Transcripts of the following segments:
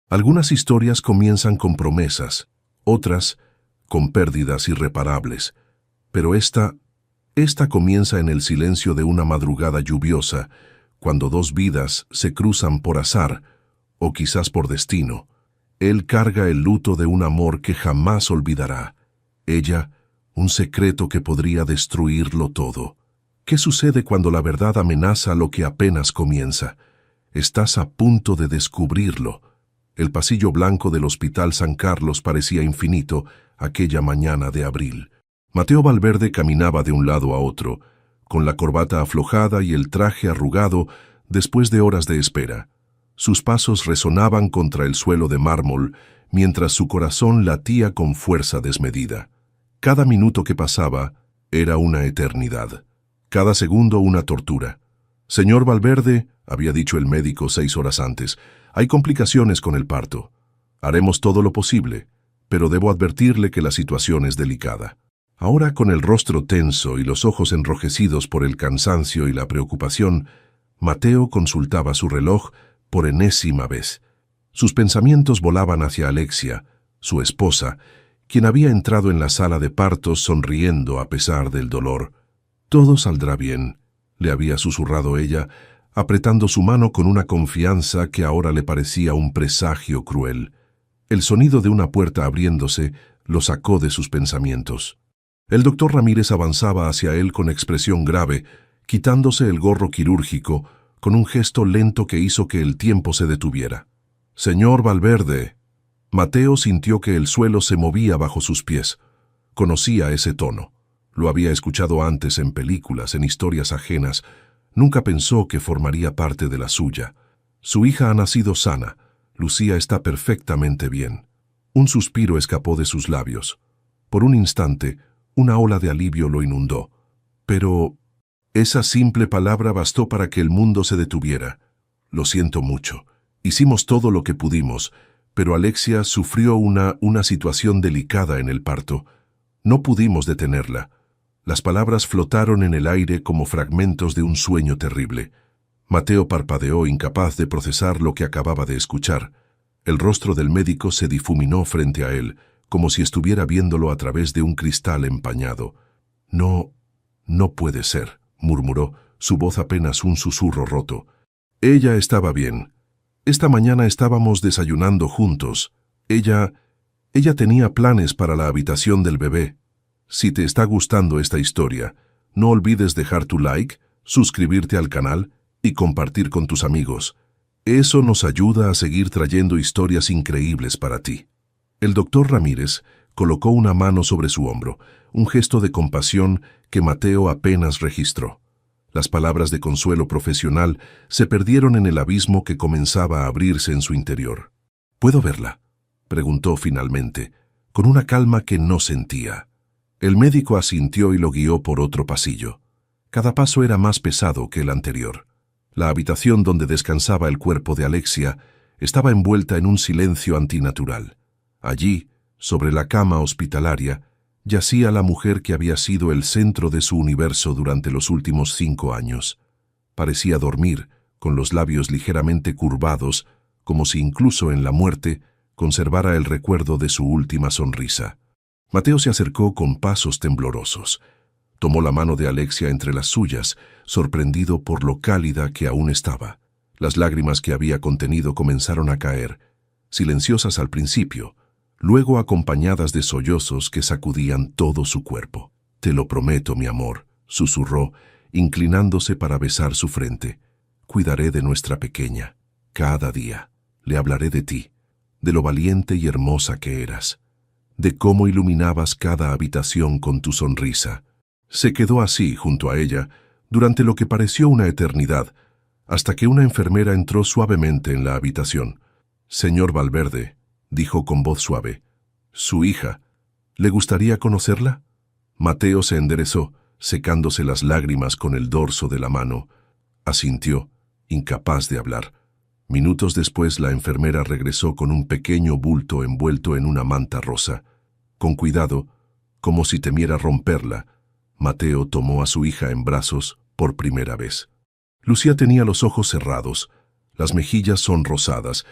Algunas historias comienzan con promesas, otras con pérdidas irreparables, pero esta comienza en el silencio de una madrugada lluviosa, cuando dos vidas se cruzan por azar, o quizás por destino. Él carga el luto de un amor que jamás olvidará. Ella, un secreto que podría destruirlo todo. ¿Qué sucede cuando la verdad amenaza lo que apenas comienza? Estás a punto de descubrirlo. El pasillo blanco del Hospital San Carlos parecía infinito aquella mañana de abril. Mateo Valverde caminaba de un lado a otro, con la corbata aflojada y el traje arrugado después de horas de espera. Sus pasos resonaban contra el suelo de mármol, mientras su corazón latía con fuerza desmedida. Cada minuto que pasaba era una eternidad. Cada segundo una tortura. «Señor Valverde», había dicho el médico 6 horas antes, «hay complicaciones con el parto. Haremos todo lo posible, pero debo advertirle que la situación es delicada». Ahora, con el rostro tenso y los ojos enrojecidos por el cansancio y la preocupación, Mateo consultaba su reloj por enésima vez. Sus pensamientos volaban hacia Alexia, su esposa, quien había entrado en la sala de partos sonriendo a pesar del dolor. «Todo saldrá bien», le había susurrado ella, apretando su mano con una confianza que ahora le parecía un presagio cruel. El sonido de una puerta abriéndose lo sacó de sus pensamientos. El doctor Ramírez avanzaba hacia él con expresión grave, quitándose el gorro quirúrgico, con un gesto lento que hizo que el tiempo se detuviera. «Señor Valverde». Mateo sintió que el suelo se movía bajo sus pies. Conocía ese tono. Lo había escuchado antes en películas, en historias ajenas. Nunca pensó que formaría parte de la suya. Su hija ha nacido sana. Lucía está perfectamente bien. Un suspiro escapó de sus labios. Por un instante, una ola de alivio lo inundó. Pero esa simple palabra bastó para que el mundo se detuviera. «Lo siento mucho. Hicimos todo lo que pudimos, pero Alexia sufrió una situación delicada en el parto. No pudimos detenerla». Las palabras flotaron en el aire como fragmentos de un sueño terrible. Mateo parpadeó, incapaz de procesar lo que acababa de escuchar. El rostro del médico se difuminó frente a él, como si estuviera viéndolo a través de un cristal empañado. «No puede ser», murmuró, su voz apenas un susurro roto. «Ella estaba bien. Esta mañana estábamos desayunando juntos. Ella tenía planes para la habitación del bebé. Si te está gustando esta historia, no olvides dejar tu like, suscribirte al canal y compartir con tus amigos. Eso nos ayuda a seguir trayendo historias increíbles para ti». El doctor Ramírez colocó una mano sobre su hombro, un gesto de compasión que Mateo apenas registró. Las palabras de consuelo profesional se perdieron en el abismo que comenzaba a abrirse en su interior. «¿Puedo verla?», preguntó finalmente, con una calma que no sentía. El médico asintió y lo guió por otro pasillo. Cada paso era más pesado que el anterior. La habitación donde descansaba el cuerpo de Alexia estaba envuelta en un silencio antinatural. Allí, sobre la cama hospitalaria, yacía la mujer que había sido el centro de su universo durante los últimos 5 años. Parecía dormir, con los labios ligeramente curvados, como si incluso en la muerte conservara el recuerdo de su última sonrisa. Mateo se acercó con pasos temblorosos. Tomó la mano de Alexia entre las suyas, sorprendido por lo cálida que aún estaba. Las lágrimas que había contenido comenzaron a caer, silenciosas al principio, luego acompañadas de sollozos que sacudían todo su cuerpo. «Te lo prometo, mi amor», susurró, inclinándose para besar su frente. «Cuidaré de nuestra pequeña. Cada día. Le hablaré de ti, de lo valiente y hermosa que eras, de cómo iluminabas cada habitación con tu sonrisa». Se quedó así, junto a ella, durante lo que pareció una eternidad, hasta que una enfermera entró suavemente en la habitación. «Señor Valverde», dijo con voz suave, «su hija, ¿le gustaría conocerla?». Mateo se enderezó, secándose las lágrimas con el dorso de la mano. Asintió, incapaz de hablar. Minutos después la enfermera regresó con un pequeño bulto envuelto en una manta rosa. Con cuidado, como si temiera romperla, Mateo tomó a su hija en brazos por primera vez. Lucía tenía los ojos cerrados, las mejillas sonrosadas,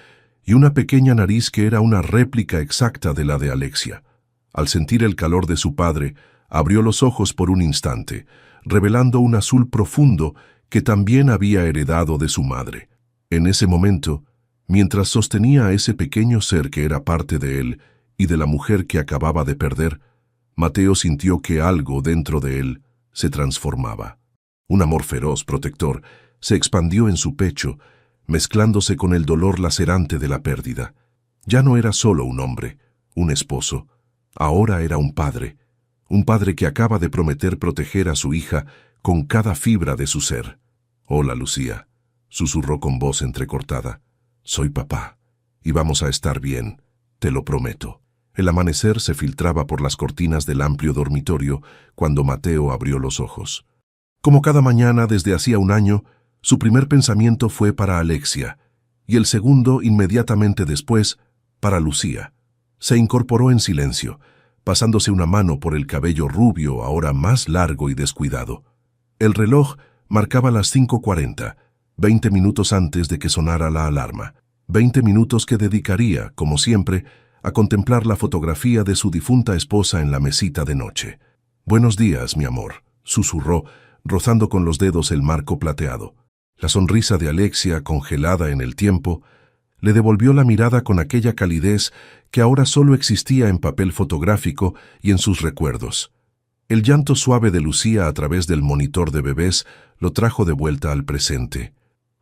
y una pequeña nariz que era una réplica exacta de la de Alexia. Al sentir el calor de su padre, abrió los ojos por un instante, revelando un azul profundo que también había heredado de su madre. En ese momento, mientras sostenía a ese pequeño ser que era parte de él y de la mujer que acababa de perder, Mateo sintió que algo dentro de él se transformaba. Un amor feroz, protector, se expandió en su pecho, mezclándose con el dolor lacerante de la pérdida. Ya no era solo un hombre, un esposo, ahora era un padre que acaba de prometer proteger a su hija con cada fibra de su ser. «Hola, Lucía», susurró con voz entrecortada. «Soy papá, y vamos a estar bien, te lo prometo». El amanecer se filtraba por las cortinas del amplio dormitorio cuando Mateo abrió los ojos. Como cada mañana desde hacía un año, su primer pensamiento fue para Alexia, y el segundo, inmediatamente después, para Lucía. Se incorporó en silencio, pasándose una mano por el cabello rubio, ahora más largo y descuidado. El reloj marcaba las 5:40, 20 minutos antes de que sonara la alarma. 20 minutos que dedicaría, como siempre, a contemplar la fotografía de su difunta esposa en la mesita de noche. «Buenos días, mi amor», susurró, rozando con los dedos el marco plateado. La sonrisa de Alexia, congelada en el tiempo, le devolvió la mirada con aquella calidez que ahora solo existía en papel fotográfico y en sus recuerdos. El llanto suave de Lucía a través del monitor de bebés lo trajo de vuelta al presente.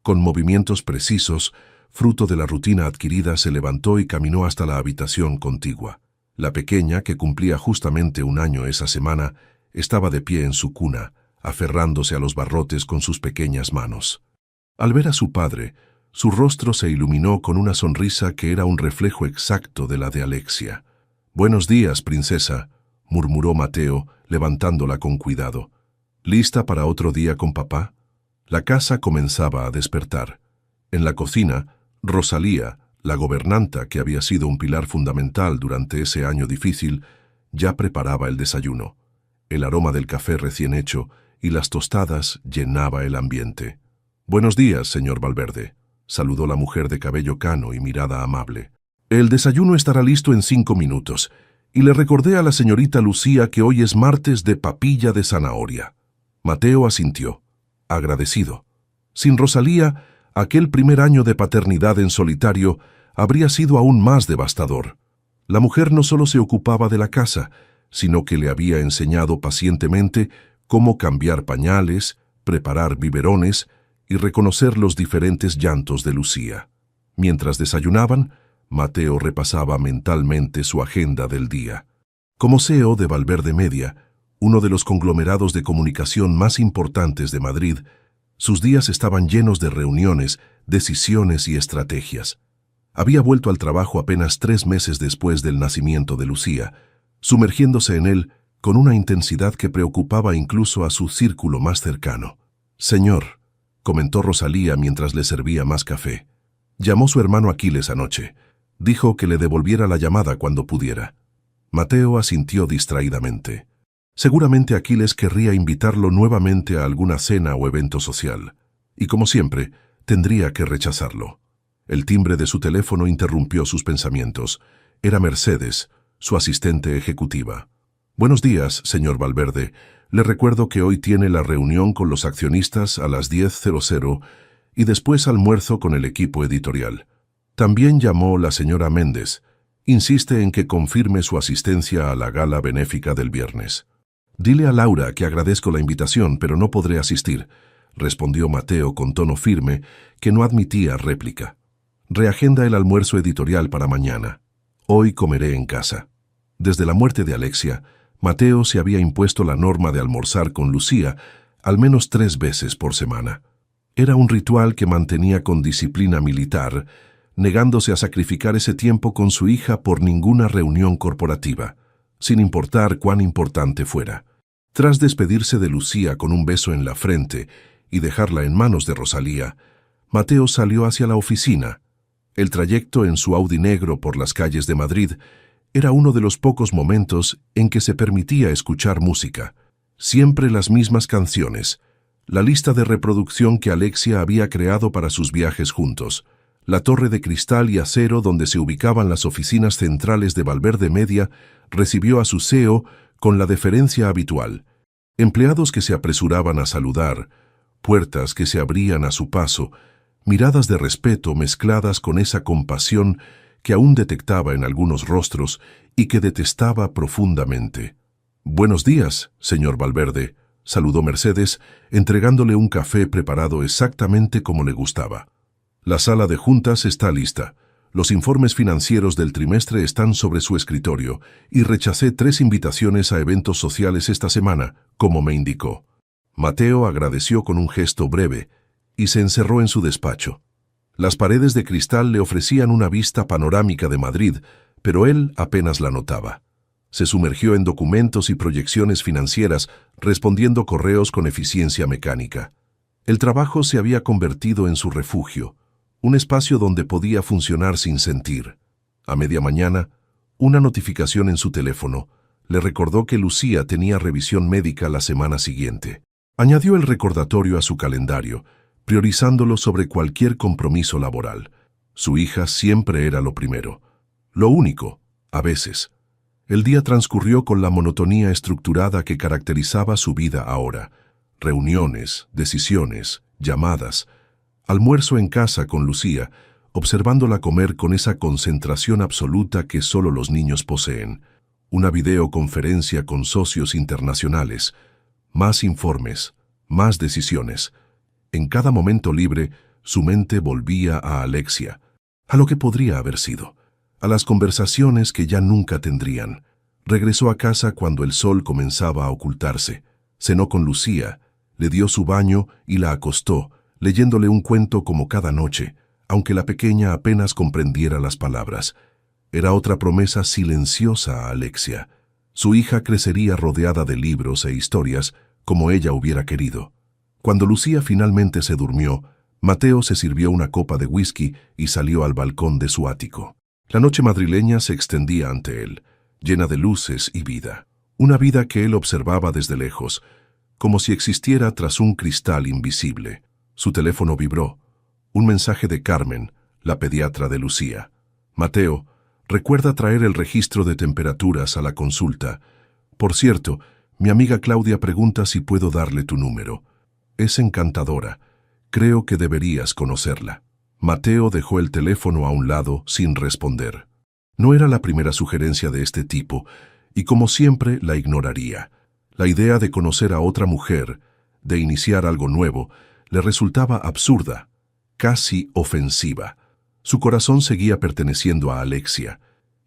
Con movimientos precisos, fruto de la rutina adquirida, se levantó y caminó hasta la habitación contigua. La pequeña, que cumplía justamente un año esa semana, estaba de pie en su cuna, aferrándose a los barrotes con sus pequeñas manos. Al ver a su padre, su rostro se iluminó con una sonrisa que era un reflejo exacto de la de Alexia. «Buenos días, princesa», murmuró Mateo, levantándola con cuidado. «¿Lista para otro día con papá?» La casa comenzaba a despertar. En la cocina, Rosalía, la gobernanta que había sido un pilar fundamental durante ese año difícil, ya preparaba el desayuno. El aroma del café recién hecho y las tostadas llenaba el ambiente. «Buenos días, señor Valverde», saludó la mujer de cabello cano y mirada amable. «El desayuno estará listo en 5 minutos, y le recordé a la señorita Lucía que hoy es martes de papilla de zanahoria». Mateo asintió, agradecido. Sin Rosalía, aquel primer año de paternidad en solitario habría sido aún más devastador. La mujer no solo se ocupaba de la casa, sino que le había enseñado pacientemente cómo cambiar pañales, preparar biberones y reconocer los diferentes llantos de Lucía. Mientras desayunaban, Mateo repasaba mentalmente su agenda del día. Como CEO de Valverde Media, uno de los conglomerados de comunicación más importantes de Madrid, sus días estaban llenos de reuniones, decisiones y estrategias. Había vuelto al trabajo apenas 3 meses después del nacimiento de Lucía, sumergiéndose en él con una intensidad que preocupaba incluso a su círculo más cercano. «Señor», comentó Rosalía mientras le servía más café, «llamó su hermano Aquiles anoche. Dijo que le devolviera la llamada cuando pudiera». Mateo asintió distraídamente. Seguramente Aquiles querría invitarlo nuevamente a alguna cena o evento social, y como siempre, tendría que rechazarlo. El timbre de su teléfono interrumpió sus pensamientos. Era Mercedes, su asistente ejecutiva. «Buenos días, señor Valverde. Le recuerdo que hoy tiene la reunión con los accionistas a las 10:00 y después almuerzo con el equipo editorial. También llamó la señora Méndez. Insiste en que confirme su asistencia a la gala benéfica del viernes». «Dile a Laura que agradezco la invitación, pero no podré asistir», respondió Mateo con tono firme que no admitía réplica. «Reagenda el almuerzo editorial para mañana. Hoy comeré en casa». Desde la muerte de Alexia, Mateo se había impuesto la norma de almorzar con Lucía al menos 3 veces por semana. Era un ritual que mantenía con disciplina militar, negándose a sacrificar ese tiempo con su hija por ninguna reunión corporativa, sin importar cuán importante fuera. Tras despedirse de Lucía con un beso en la frente y dejarla en manos de Rosalía, Mateo salió hacia la oficina. El trayecto en su Audi negro por las calles de Madrid era uno de los pocos momentos en que se permitía escuchar música. Siempre las mismas canciones, la lista de reproducción que Alexia había creado para sus viajes juntos, La torre de cristal y acero donde se ubicaban las oficinas centrales de Valverde Media recibió a su CEO con la deferencia habitual. Empleados que se apresuraban a saludar, puertas que se abrían a su paso, miradas de respeto mezcladas con esa compasión que aún detectaba en algunos rostros y que detestaba profundamente. «Buenos días, señor Valverde», saludó Mercedes, entregándole un café preparado exactamente como le gustaba. «La sala de juntas está lista. Los informes financieros del trimestre están sobre su escritorio y rechacé 3 invitaciones a eventos sociales esta semana, como me indicó». Mateo agradeció con un gesto breve y se encerró en su despacho. Las paredes de cristal le ofrecían una vista panorámica de Madrid, pero él apenas la notaba. Se sumergió en documentos y proyecciones financieras, respondiendo correos con eficiencia mecánica. El trabajo se había convertido en su refugio, un espacio donde podía funcionar sin sentir. A media mañana, una notificación en su teléfono le recordó que Lucía tenía revisión médica la semana siguiente. Añadió el recordatorio a su calendario, priorizándolo sobre cualquier compromiso laboral. Su hija siempre era lo primero. Lo único, a veces. El día transcurrió con la monotonía estructurada que caracterizaba su vida ahora. Reuniones, decisiones, llamadas, almuerzo en casa con Lucía, observándola comer con esa concentración absoluta que solo los niños poseen. Una videoconferencia con socios internacionales. Más informes, más decisiones. En cada momento libre, su mente volvía a Alexia, a lo que podría haber sido, a las conversaciones que ya nunca tendrían. Regresó a casa cuando el sol comenzaba a ocultarse. Cenó con Lucía, le dio su baño y la acostó, leyéndole un cuento como cada noche, aunque la pequeña apenas comprendiera las palabras. Era otra promesa silenciosa a Alexia. Su hija crecería rodeada de libros e historias como ella hubiera querido. Cuando Lucía finalmente se durmió, Mateo se sirvió una copa de whisky y salió al balcón de su ático. La noche madrileña se extendía ante él, llena de luces y vida. Una vida que él observaba desde lejos, como si existiera tras un cristal invisible. Su teléfono vibró. Un mensaje de Carmen, la pediatra de Lucía. «Mateo, recuerda traer el registro de temperaturas a la consulta. Por cierto, mi amiga Claudia pregunta si puedo darle tu número. Es encantadora. Creo que deberías conocerla». Mateo dejó el teléfono a un lado sin responder. No era la primera sugerencia de este tipo, y como siempre la ignoraría. La idea de conocer a otra mujer, de iniciar algo nuevo, le resultaba absurda, casi ofensiva. Su corazón seguía perteneciendo a Alexia,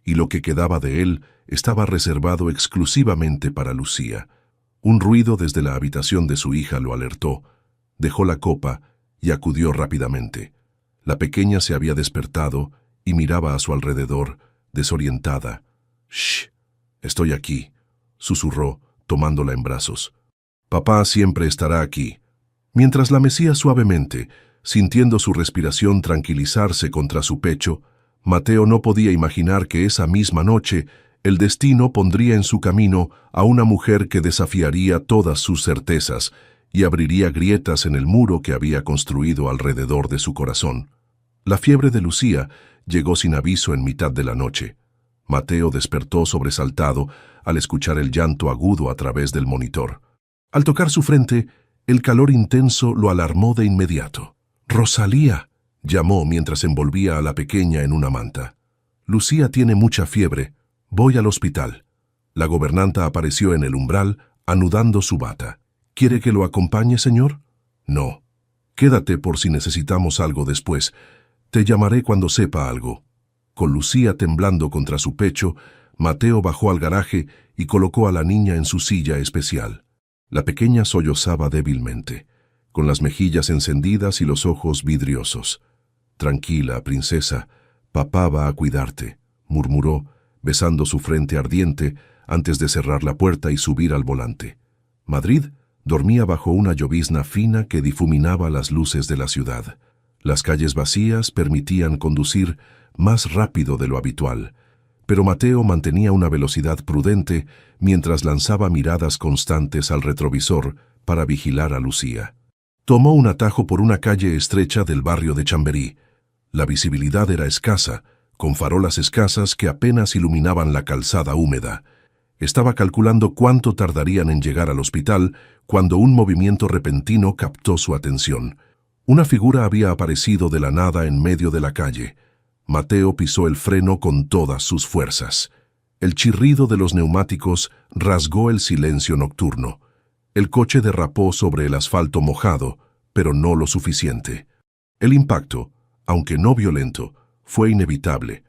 y lo que quedaba de él estaba reservado exclusivamente para Lucía. Un ruido desde la habitación de su hija lo alertó. Dejó la copa y acudió rápidamente. La pequeña se había despertado y miraba a su alrededor, desorientada. «Shh, estoy aquí», susurró, tomándola en brazos. «Papá siempre estará aquí». Mientras la mecía suavemente, sintiendo su respiración tranquilizarse contra su pecho, Mateo no podía imaginar que esa misma noche el destino pondría en su camino a una mujer que desafiaría todas sus certezas y abriría grietas en el muro que había construido alrededor de su corazón. La fiebre de Lucía llegó sin aviso en mitad de la noche. Mateo despertó sobresaltado al escuchar el llanto agudo a través del monitor. Al tocar su frente, el calor intenso lo alarmó de inmediato. «Rosalía», llamó mientras envolvía a la pequeña en una manta. «Lucía tiene mucha fiebre. Voy al hospital». La gobernanta apareció en el umbral, anudando su bata. «¿Quiere que lo acompañe, señor?» «No. Quédate por si necesitamos algo después. Te llamaré cuando sepa algo». Con Lucía temblando contra su pecho, Mateo bajó al garaje y colocó a la niña en su silla especial. La pequeña sollozaba débilmente, con las mejillas encendidas y los ojos vidriosos. «Tranquila, princesa, papá va a cuidarte», murmuró, besando su frente ardiente antes de cerrar la puerta y subir al volante. Madrid dormía bajo una llovizna fina que difuminaba las luces de la ciudad. Las calles vacías permitían conducir más rápido de lo habitual, pero Mateo mantenía una velocidad prudente mientras lanzaba miradas constantes al retrovisor para vigilar a Lucía. Tomó un atajo por una calle estrecha del barrio de Chamberí. La visibilidad era escasa, con farolas escasas que apenas iluminaban la calzada húmeda. Estaba calculando cuánto tardarían en llegar al hospital cuando un movimiento repentino captó su atención. Una figura había aparecido de la nada en medio de la calle. Mateo pisó el freno con todas sus fuerzas. El chirrido de los neumáticos rasgó el silencio nocturno. El coche derrapó sobre el asfalto mojado, pero no lo suficiente. El impacto, aunque no violento, fue inevitable.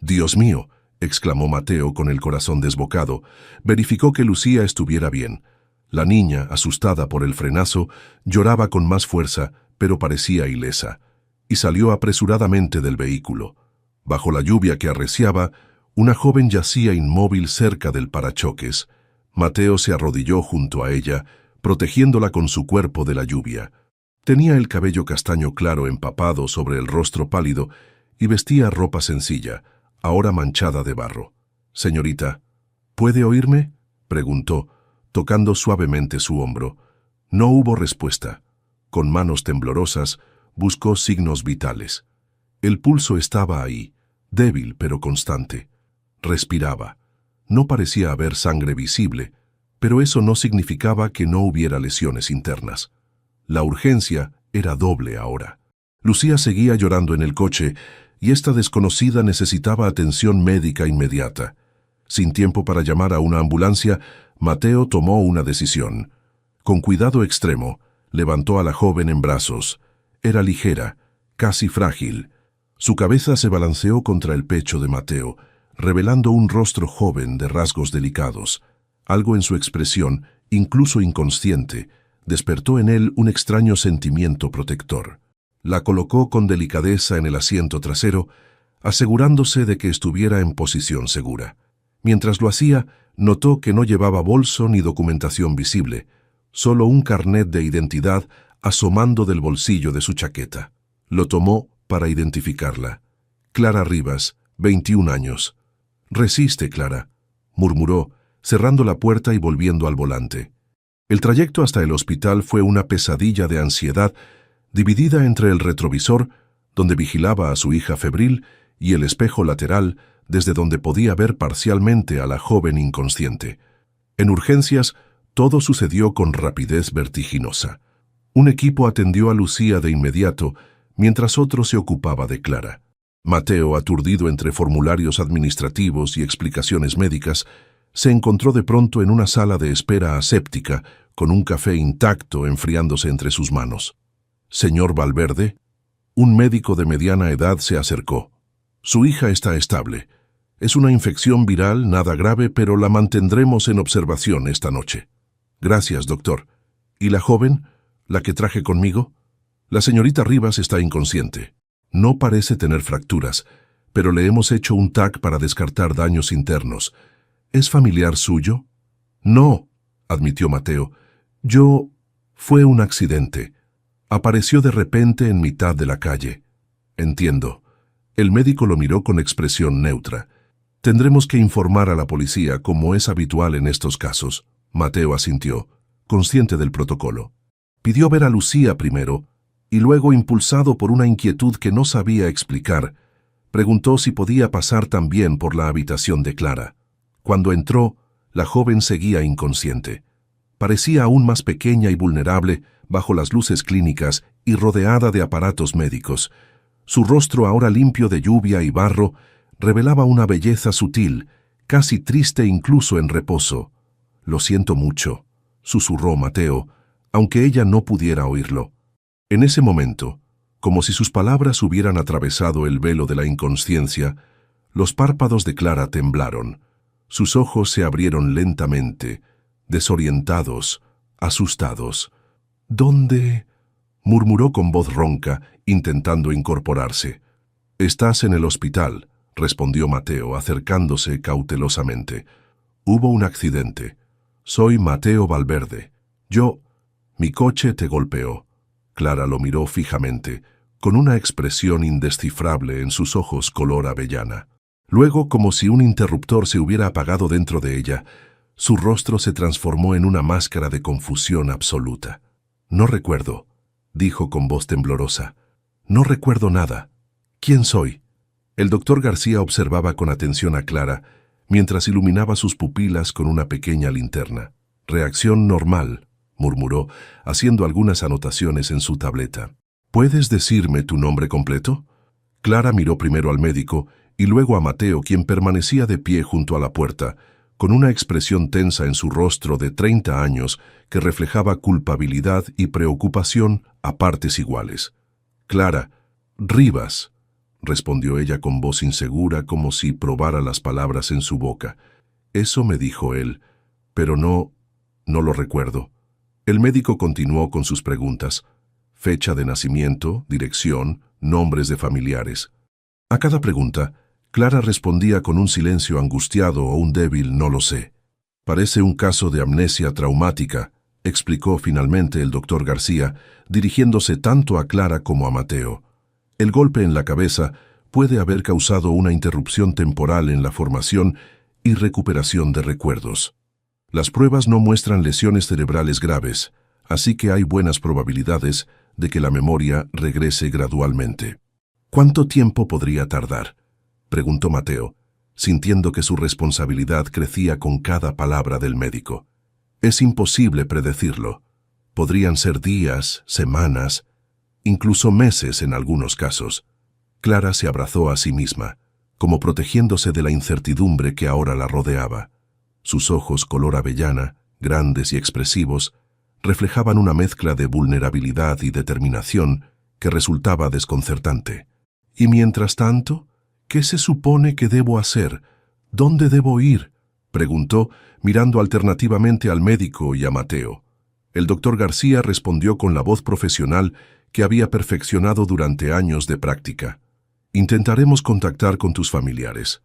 «¡Dios mío!», exclamó Mateo con el corazón desbocado. Verificó que Lucía estuviera bien. La niña, asustada por el frenazo, lloraba con más fuerza, pero parecía ilesa, y salió apresuradamente del vehículo. Bajo la lluvia que arreciaba, una joven yacía inmóvil cerca del parachoques. Mateo se arrodilló junto a ella, protegiéndola con su cuerpo de la lluvia. Tenía el cabello castaño claro empapado sobre el rostro pálido y vestía ropa sencilla, ahora manchada de barro. «Señorita, ¿puede oírme?», preguntó, tocando suavemente su hombro. No hubo respuesta. Con manos temblorosas, buscó signos vitales. El pulso estaba ahí, débil pero constante. Respiraba. No parecía haber sangre visible, pero eso no significaba que no hubiera lesiones internas. La urgencia era doble ahora. Lucía seguía llorando en el coche y esta desconocida necesitaba atención médica inmediata. Sin tiempo para llamar a una ambulancia, Mateo tomó una decisión. Con cuidado extremo, levantó a la joven en brazos. Era ligera, casi frágil. Su cabeza se balanceó contra el pecho de Mateo, revelando un rostro joven de rasgos delicados. Algo en su expresión, incluso inconsciente, despertó en él un extraño sentimiento protector. La colocó con delicadeza en el asiento trasero, asegurándose de que estuviera en posición segura. Mientras lo hacía, notó que no llevaba bolso ni documentación visible, solo un carnet de identidad asomando del bolsillo de su chaqueta. Lo tomó para identificarla. Clara Rivas, 21 años. «Resiste, Clara», murmuró, cerrando la puerta y volviendo al volante. El trayecto hasta el hospital fue una pesadilla de ansiedad, dividida entre el retrovisor, donde vigilaba a su hija febril, y el espejo lateral, desde donde podía ver parcialmente a la joven inconsciente. En urgencias, todo sucedió con rapidez vertiginosa. Un equipo atendió a Lucía de inmediato, mientras otro se ocupaba de Clara. Mateo, aturdido entre formularios administrativos y explicaciones médicas, se encontró de pronto en una sala de espera aséptica, con un café intacto enfriándose entre sus manos. «Señor Valverde», un médico de mediana edad se acercó. «Su hija está estable. Es una infección viral, nada grave, pero la mantendremos en observación esta noche». «Gracias, doctor. ¿Y la joven, la que traje conmigo?» «La señorita Rivas está inconsciente. No parece tener fracturas, pero le hemos hecho un TAC para descartar daños internos. ¿Es familiar suyo?» «No», admitió Mateo. Fue un accidente. Apareció de repente en mitad de la calle». «Entiendo». El médico lo miró con expresión neutra. «Tendremos que informar a la policía, como es habitual en estos casos». Mateo asintió, consciente del protocolo. Pidió ver a Lucía primero, y luego, impulsado por una inquietud que no sabía explicar, preguntó si podía pasar también por la habitación de Clara. Cuando entró, la joven seguía inconsciente. Parecía aún más pequeña y vulnerable bajo las luces clínicas y rodeada de aparatos médicos. Su rostro, ahora limpio de lluvia y barro, revelaba una belleza sutil, casi triste incluso en reposo. «Lo siento mucho», susurró Mateo, aunque ella no pudiera oírlo. En ese momento, como si sus palabras hubieran atravesado el velo de la inconsciencia, los párpados de Clara temblaron. Sus ojos se abrieron lentamente, desorientados, asustados. «¿Dónde?», murmuró con voz ronca, intentando incorporarse. «Estás en el hospital», respondió Mateo, acercándose cautelosamente. «Hubo un accidente. Soy Mateo Valverde. Mi coche te golpeó». Clara lo miró fijamente, con una expresión indescifrable en sus ojos color avellana. Luego, como si un interruptor se hubiera apagado dentro de ella, su rostro se transformó en una máscara de confusión absoluta. «No recuerdo», dijo con voz temblorosa. «No recuerdo nada. ¿Quién soy? El doctor García observaba con atención a Clara, mientras iluminaba sus pupilas con una pequeña linterna. Reacción normal, murmuró, haciendo algunas anotaciones en su tableta. ¿Puedes decirme tu nombre completo? Clara miró primero al médico y luego a Mateo, quien permanecía de pie junto a la puerta, con una expresión tensa en su rostro de 30 años que reflejaba culpabilidad y preocupación a partes iguales. Clara, Rivas, respondió ella con voz insegura, como si probara las palabras en su boca. Eso me dijo él, pero no lo recuerdo. El médico continuó con sus preguntas. Fecha de nacimiento, dirección, nombres de familiares. A cada pregunta, Clara respondía con un silencio angustiado o un débil no lo sé. Parece un caso de amnesia traumática, explicó finalmente el doctor García, dirigiéndose tanto a Clara como a Mateo. El golpe en la cabeza puede haber causado una interrupción temporal en la formación y recuperación de recuerdos. Las pruebas no muestran lesiones cerebrales graves, así que hay buenas probabilidades de que la memoria regrese gradualmente. ¿Cuánto tiempo podría tardar?, preguntó Mateo, sintiendo que su responsabilidad crecía con cada palabra del médico. Es imposible predecirlo. Podrían ser días, semanas, incluso meses en algunos casos. Clara se abrazó a sí misma, como protegiéndose de la incertidumbre que ahora la rodeaba. Sus ojos color avellana, grandes y expresivos, reflejaban una mezcla de vulnerabilidad y determinación que resultaba desconcertante. ¿Y mientras tanto? ¿Qué se supone que debo hacer? ¿Dónde debo ir?, preguntó, mirando alternativamente al médico y a Mateo. El doctor García respondió con la voz profesional que había perfeccionado durante años de práctica. Intentaremos contactar con tus familiares.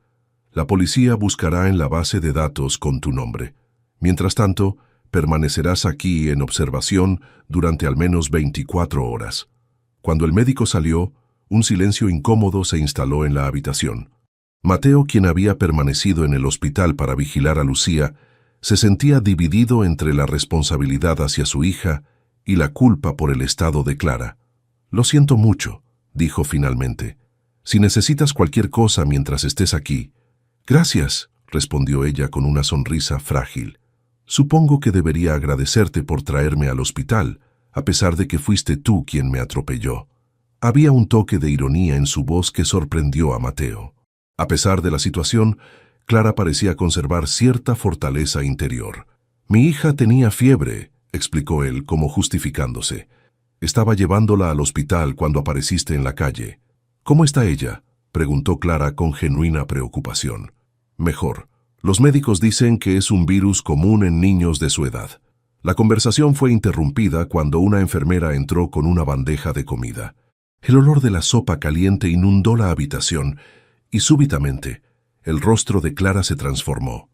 La policía buscará en la base de datos con tu nombre. Mientras tanto, permanecerás aquí en observación durante al menos 24 horas. Cuando el médico salió, un silencio incómodo se instaló en la habitación. Mateo, quien había permanecido en el hospital para vigilar a Lucía, se sentía dividido entre la responsabilidad hacia su hija y la culpa por el estado de Clara. «Lo siento mucho», dijo finalmente. «Si necesitas cualquier cosa mientras estés aquí». «Gracias», respondió ella con una sonrisa frágil. «Supongo que debería agradecerte por traerme al hospital, a pesar de que fuiste tú quien me atropelló». Había un toque de ironía en su voz que sorprendió a Mateo. A pesar de la situación, Clara parecía conservar cierta fortaleza interior. «Mi hija tenía fiebre», explicó él, como justificándose. «Estaba llevándola al hospital cuando apareciste en la calle». «¿Cómo está ella?», preguntó Clara con genuina preocupación. «Mejor. Los médicos dicen que es un virus común en niños de su edad». La conversación fue interrumpida cuando una enfermera entró con una bandeja de comida. El olor de la sopa caliente inundó la habitación y súbitamente el rostro de Clara se transformó.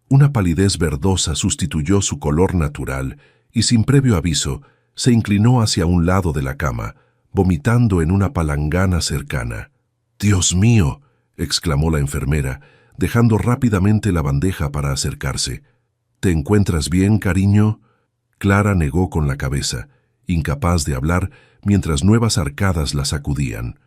Una palidez verdosa sustituyó su color natural y sin previo aviso se inclinó hacia un lado de la cama, vomitando en una palangana cercana. «¡Dios mío!», exclamó la enfermera, dejando rápidamente la bandeja para acercarse. «¿Te encuentras bien, cariño?». Clara negó con la cabeza, incapaz de hablar mientras nuevas arcadas la sacudían.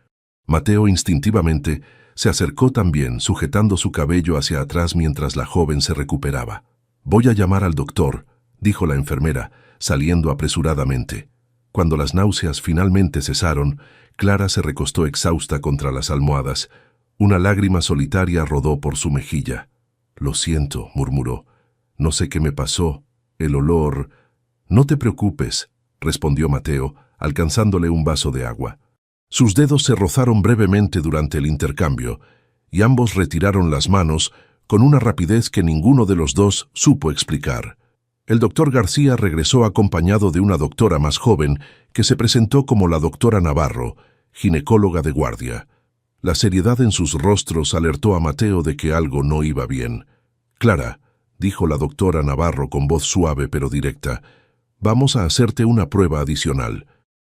Mateo instintivamente se acercó también, sujetando su cabello hacia atrás mientras la joven se recuperaba. «Voy a llamar al doctor», dijo la enfermera, saliendo apresuradamente. Cuando las náuseas finalmente cesaron, Clara se recostó exhausta contra las almohadas. Una lágrima solitaria rodó por su mejilla. «Lo siento», murmuró. «No sé qué me pasó. El olor...». «No te preocupes», respondió Mateo, alcanzándole un vaso de agua. Sus dedos se rozaron brevemente durante el intercambio, y ambos retiraron las manos con una rapidez que ninguno de los dos supo explicar. El doctor García regresó acompañado de una doctora más joven que se presentó como la doctora Navarro, ginecóloga de guardia. La seriedad en sus rostros alertó a Mateo de que algo no iba bien. «Clara», dijo la doctora Navarro con voz suave pero directa, «vamos a hacerte una prueba adicional.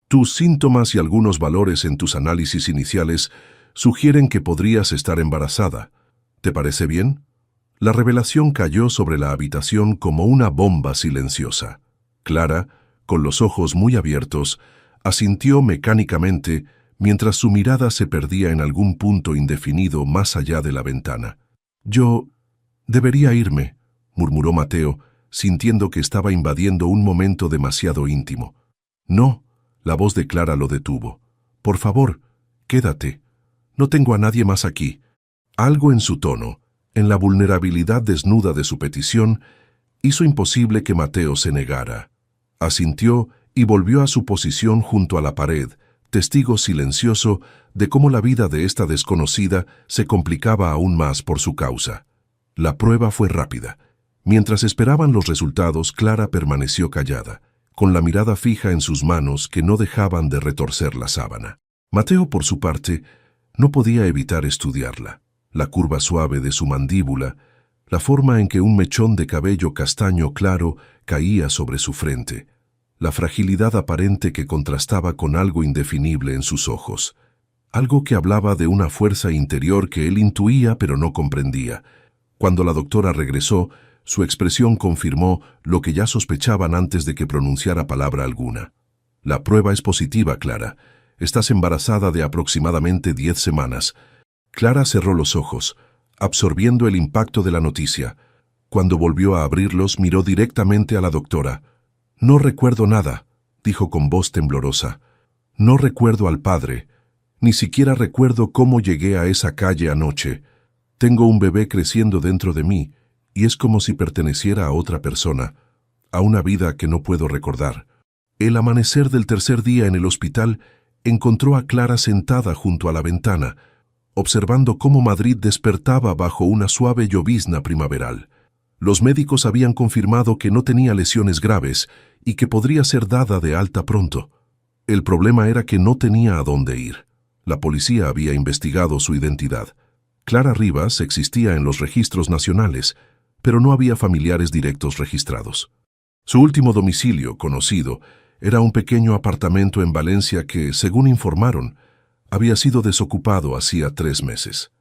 Tus síntomas y algunos valores en tus análisis iniciales sugieren que podrías estar embarazada. ¿Te parece bien?». La revelación cayó sobre la habitación como una bomba silenciosa. Clara, con los ojos muy abiertos, asintió mecánicamente mientras su mirada se perdía en algún punto indefinido más allá de la ventana. «Yo debería irme», murmuró Mateo, sintiendo que estaba invadiendo un momento demasiado íntimo. «No», la voz de Clara lo detuvo. «Por favor, quédate. No tengo a nadie más aquí». Algo en su tono, en la vulnerabilidad desnuda de su petición, hizo imposible que Mateo se negara. Asintió y volvió a su posición junto a la pared, testigo silencioso de cómo la vida de esta desconocida se complicaba aún más por su causa. La prueba fue rápida. Mientras esperaban los resultados, Clara permaneció callada, con la mirada fija en sus manos que no dejaban de retorcer la sábana. Mateo, por su parte, no podía evitar estudiarla. La curva suave de su mandíbula, la forma en que un mechón de cabello castaño claro caía sobre su frente, la fragilidad aparente que contrastaba con algo indefinible en sus ojos, algo que hablaba de una fuerza interior que él intuía pero no comprendía. Cuando la doctora regresó, su expresión confirmó lo que ya sospechaban antes de que pronunciara palabra alguna. «La prueba es positiva, Clara. Estás embarazada de aproximadamente 10 semanas». Clara cerró los ojos, absorbiendo el impacto de la noticia. Cuando volvió a abrirlos, miró directamente a la doctora. «No recuerdo nada», dijo con voz temblorosa. «No recuerdo al padre. Ni siquiera recuerdo cómo llegué a esa calle anoche. Tengo un bebé creciendo dentro de mí, y es como si perteneciera a otra persona, a una vida que no puedo recordar». El amanecer del tercer día en el hospital encontró a Clara sentada junto a la ventana, observando cómo Madrid despertaba bajo una suave llovizna primaveral. Los médicos habían confirmado que no tenía lesiones graves y que podría ser dada de alta pronto. El problema era que no tenía a dónde ir. La policía había investigado su identidad. Clara Rivas existía en los registros nacionales, pero no había familiares directos registrados. Su último domicilio, conocido, era un pequeño apartamento en Valencia que, según informaron, había sido desocupado hacía 3 meses.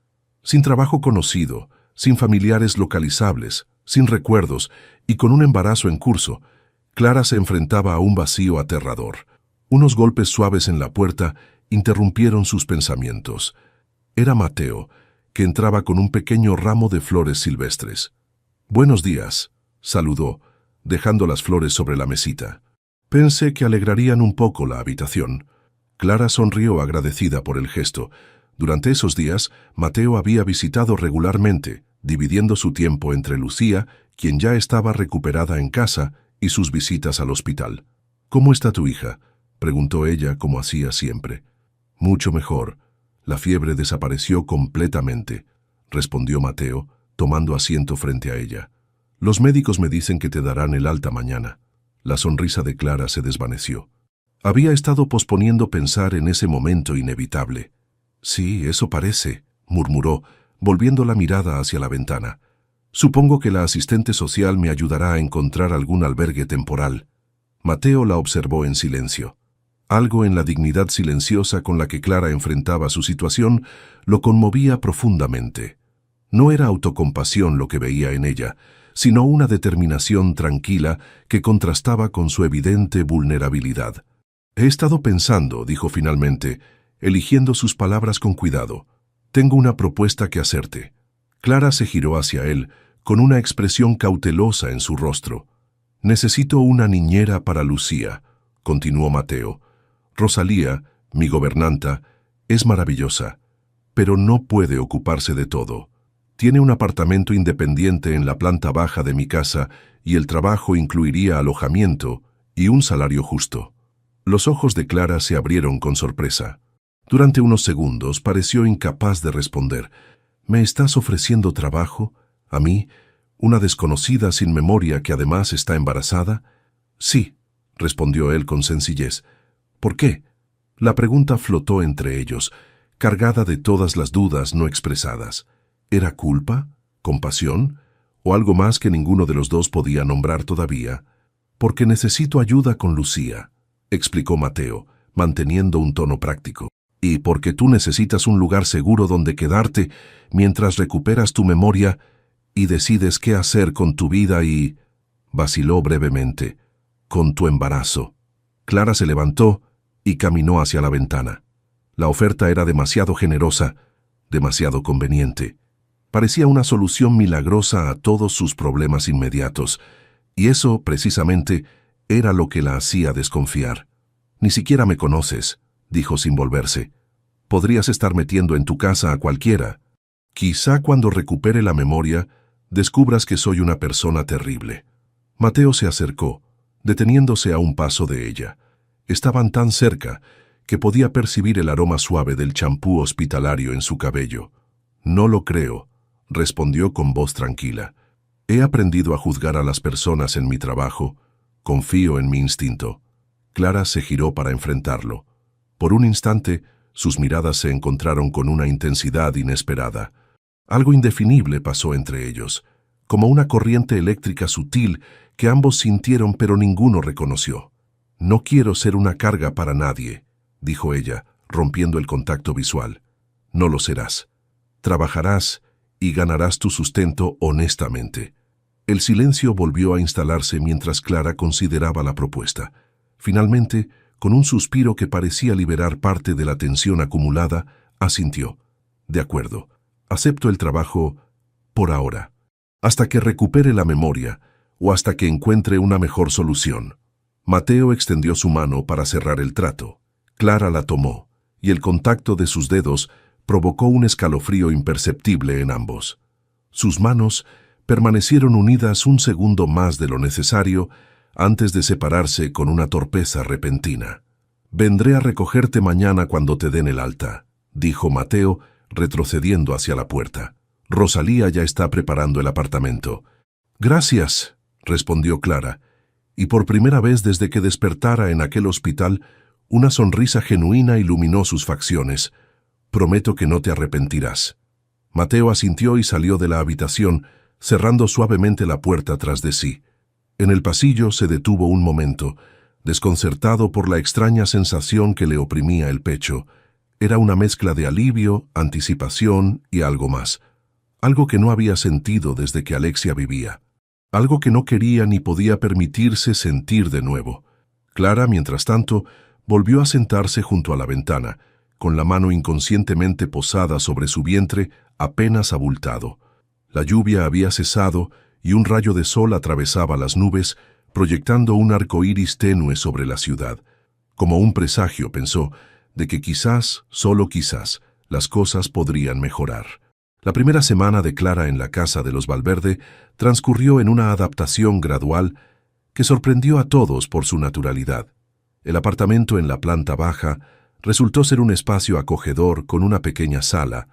Sin trabajo conocido, sin familiares localizables, sin recuerdos y con un embarazo en curso, Clara se enfrentaba a un vacío aterrador. Unos golpes suaves en la puerta interrumpieron sus pensamientos. Era Mateo, que entraba con un pequeño ramo de flores silvestres. «Buenos días», saludó, dejando las flores sobre la mesita. «Pensé que alegrarían un poco la habitación». Clara sonrió agradecida por el gesto. Durante esos días, Mateo había visitado regularmente, dividiendo su tiempo entre Lucía, quien ya estaba recuperada en casa, y sus visitas al hospital. «¿Cómo está tu hija?», preguntó ella como hacía siempre. «Mucho mejor. La fiebre desapareció completamente», respondió Mateo, tomando asiento frente a ella. «Los médicos me dicen que te darán el alta mañana». La sonrisa de Clara se desvaneció. Había estado posponiendo pensar en ese momento inevitable. «Sí, eso parece», murmuró, volviendo la mirada hacia la ventana. «Supongo que la asistente social me ayudará a encontrar algún albergue temporal». Mateo la observó en silencio. Algo en la dignidad silenciosa con la que Clara enfrentaba su situación lo conmovía profundamente. No era autocompasión lo que veía en ella, sino una determinación tranquila que contrastaba con su evidente vulnerabilidad. «He estado pensando», dijo finalmente, eligiendo sus palabras con cuidado. «Tengo una propuesta que hacerte». Clara se giró hacia él, con una expresión cautelosa en su rostro. «Necesito una niñera para Lucía», continuó Mateo. «Rosalía, mi gobernanta, es maravillosa, pero no puede ocuparse de todo. Tiene un apartamento independiente en la planta baja de mi casa y el trabajo incluiría alojamiento y un salario justo». Los ojos de Clara se abrieron con sorpresa. Durante unos segundos pareció incapaz de responder. «¿Me estás ofreciendo trabajo? ¿A mí? ¿Una desconocida sin memoria que además está embarazada?» «Sí», respondió él con sencillez. «¿Por qué?». La pregunta flotó entre ellos, cargada de todas las dudas no expresadas. ¿Era culpa? ¿Compasión? ¿O algo más que ninguno de los dos podía nombrar todavía? «Porque necesito ayuda con Lucía», explicó Mateo, manteniendo un tono práctico. «Y porque tú necesitas un lugar seguro donde quedarte mientras recuperas tu memoria y decides qué hacer con tu vida y...» vaciló brevemente. «Con tu embarazo». Clara se levantó y caminó hacia la ventana. La oferta era demasiado generosa, demasiado conveniente. Parecía una solución milagrosa a todos sus problemas inmediatos, y eso, precisamente, era lo que la hacía desconfiar. «Ni siquiera me conoces», dijo sin volverse. «Podrías estar metiendo en tu casa a cualquiera. Quizá cuando recupere la memoria, descubras que soy una persona terrible». Mateo se acercó, deteniéndose a un paso de ella. Estaban tan cerca que podía percibir el aroma suave del champú hospitalario en su cabello. «No lo creo», respondió con voz tranquila. «He aprendido a juzgar a las personas en mi trabajo. Confío en mi instinto». Clara se giró para enfrentarlo. Por un instante, sus miradas se encontraron con una intensidad inesperada. Algo indefinible pasó entre ellos, como una corriente eléctrica sutil que ambos sintieron pero ninguno reconoció. «No quiero ser una carga para nadie», dijo ella, rompiendo el contacto visual. «No lo serás. Trabajarás y ganarás tu sustento honestamente». El silencio volvió a instalarse mientras Clara consideraba la propuesta. Finalmente, con un suspiro que parecía liberar parte de la tensión acumulada, asintió. «De acuerdo, acepto el trabajo por ahora, hasta que recupere la memoria o hasta que encuentre una mejor solución». Mateo extendió su mano para cerrar el trato. Clara la tomó, y el contacto de sus dedos provocó un escalofrío imperceptible en ambos. Sus manos permanecieron unidas un segundo más de lo necesario antes de separarse con una torpeza repentina. «Vendré a recogerte mañana cuando te den el alta», dijo Mateo, retrocediendo hacia la puerta. «Rosalía ya está preparando el apartamento». «Gracias», respondió Clara, y por primera vez desde que despertara en aquel hospital, una sonrisa genuina iluminó sus facciones. «Prometo que no te arrepentirás». Mateo asintió y salió de la habitación, cerrando suavemente la puerta tras de sí. En el pasillo se detuvo un momento, desconcertado por la extraña sensación que le oprimía el pecho. Era una mezcla de alivio, anticipación y algo más. Algo que no había sentido desde que Alexia vivía. Algo que no quería ni podía permitirse sentir de nuevo. Clara, mientras tanto, volvió a sentarse junto a la ventana, con la mano inconscientemente posada sobre su vientre apenas abultado. La lluvia había cesado y un rayo de sol atravesaba las nubes, proyectando un arco iris tenue sobre la ciudad. Como un presagio, pensó, de que quizás, solo quizás, las cosas podrían mejorar. La primera semana de Clara en la casa de los Valverde transcurrió en una adaptación gradual que sorprendió a todos por su naturalidad. El apartamento en la planta baja resultó ser un espacio acogedor con una pequeña sala,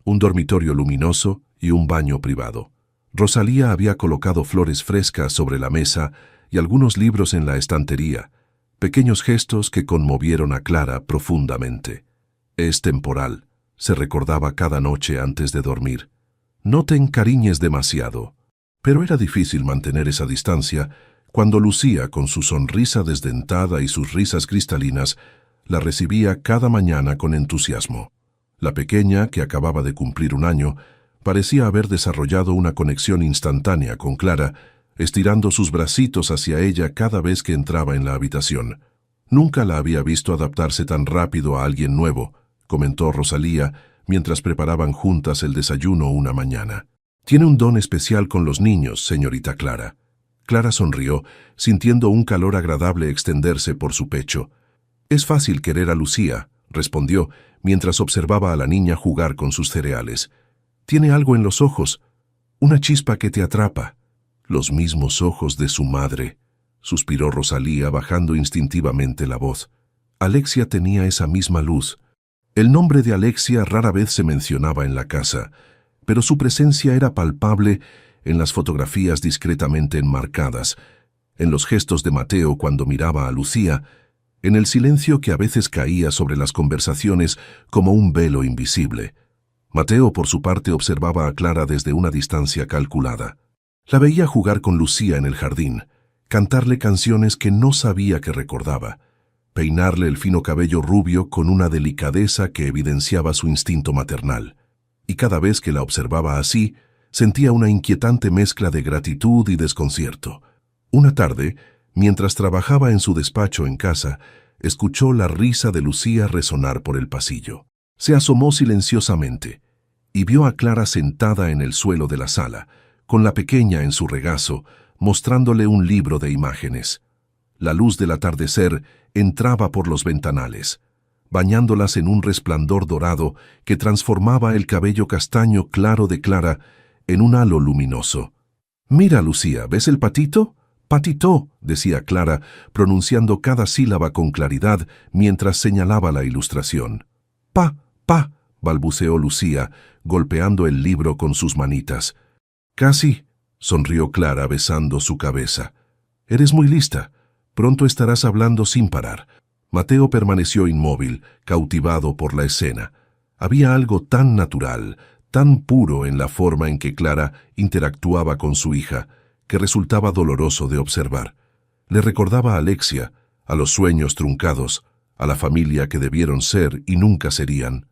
un dormitorio luminoso y un baño privado. Rosalía había colocado flores frescas sobre la mesa y algunos libros en la estantería, pequeños gestos que conmovieron a Clara profundamente. «Es temporal», se recordaba cada noche antes de dormir. «No te encariñes demasiado». Pero era difícil mantener esa distancia cuando Lucía, con su sonrisa desdentada y sus risas cristalinas, la recibía cada mañana con entusiasmo. La pequeña, que acababa de cumplir un año, parecía haber desarrollado una conexión instantánea con Clara, estirando sus bracitos hacia ella cada vez que entraba en la habitación. «Nunca la había visto adaptarse tan rápido a alguien nuevo», comentó Rosalía mientras preparaban juntas el desayuno una mañana. «Tiene un don especial con los niños, señorita Clara». Clara sonrió, sintiendo un calor agradable extenderse por su pecho. «Es fácil querer a Lucía», respondió, mientras observaba a la niña jugar con sus cereales. «Tiene algo en los ojos, una chispa que te atrapa». «Los mismos ojos de su madre», suspiró Rosalía bajando instintivamente la voz. Alexia tenía esa misma luz. El nombre de Alexia rara vez se mencionaba en la casa, pero su presencia era palpable en las fotografías discretamente enmarcadas, en los gestos de Mateo cuando miraba a Lucía, en el silencio que a veces caía sobre las conversaciones como un velo invisible. Mateo, por su parte, observaba a Clara desde una distancia calculada. La veía jugar con Lucía en el jardín, cantarle canciones que no sabía que recordaba, peinarle el fino cabello rubio con una delicadeza que evidenciaba su instinto maternal. Y cada vez que la observaba así, sentía una inquietante mezcla de gratitud y desconcierto. Una tarde, mientras trabajaba en su despacho en casa, escuchó la risa de Lucía resonar por el pasillo. Se asomó silenciosamente y vio a Clara sentada en el suelo de la sala, con la pequeña en su regazo, mostrándole un libro de imágenes. La luz del atardecer entraba por los ventanales, bañándolas en un resplandor dorado que transformaba el cabello castaño claro de Clara en un halo luminoso. «Mira, Lucía, ¿ves el patito?» «Patito», decía Clara, pronunciando cada sílaba con claridad mientras señalaba la ilustración. «Pa, pa», balbuceó Lucía, golpeando el libro con sus manitas. «Casi», sonrió Clara besando su cabeza. «Eres muy lista. Pronto estarás hablando sin parar». Mateo permaneció inmóvil, cautivado por la escena. Había algo tan natural, tan puro en la forma en que Clara interactuaba con su hija, que resultaba doloroso de observar. Le recordaba a Alexia, a los sueños truncados, a la familia que debieron ser y nunca serían.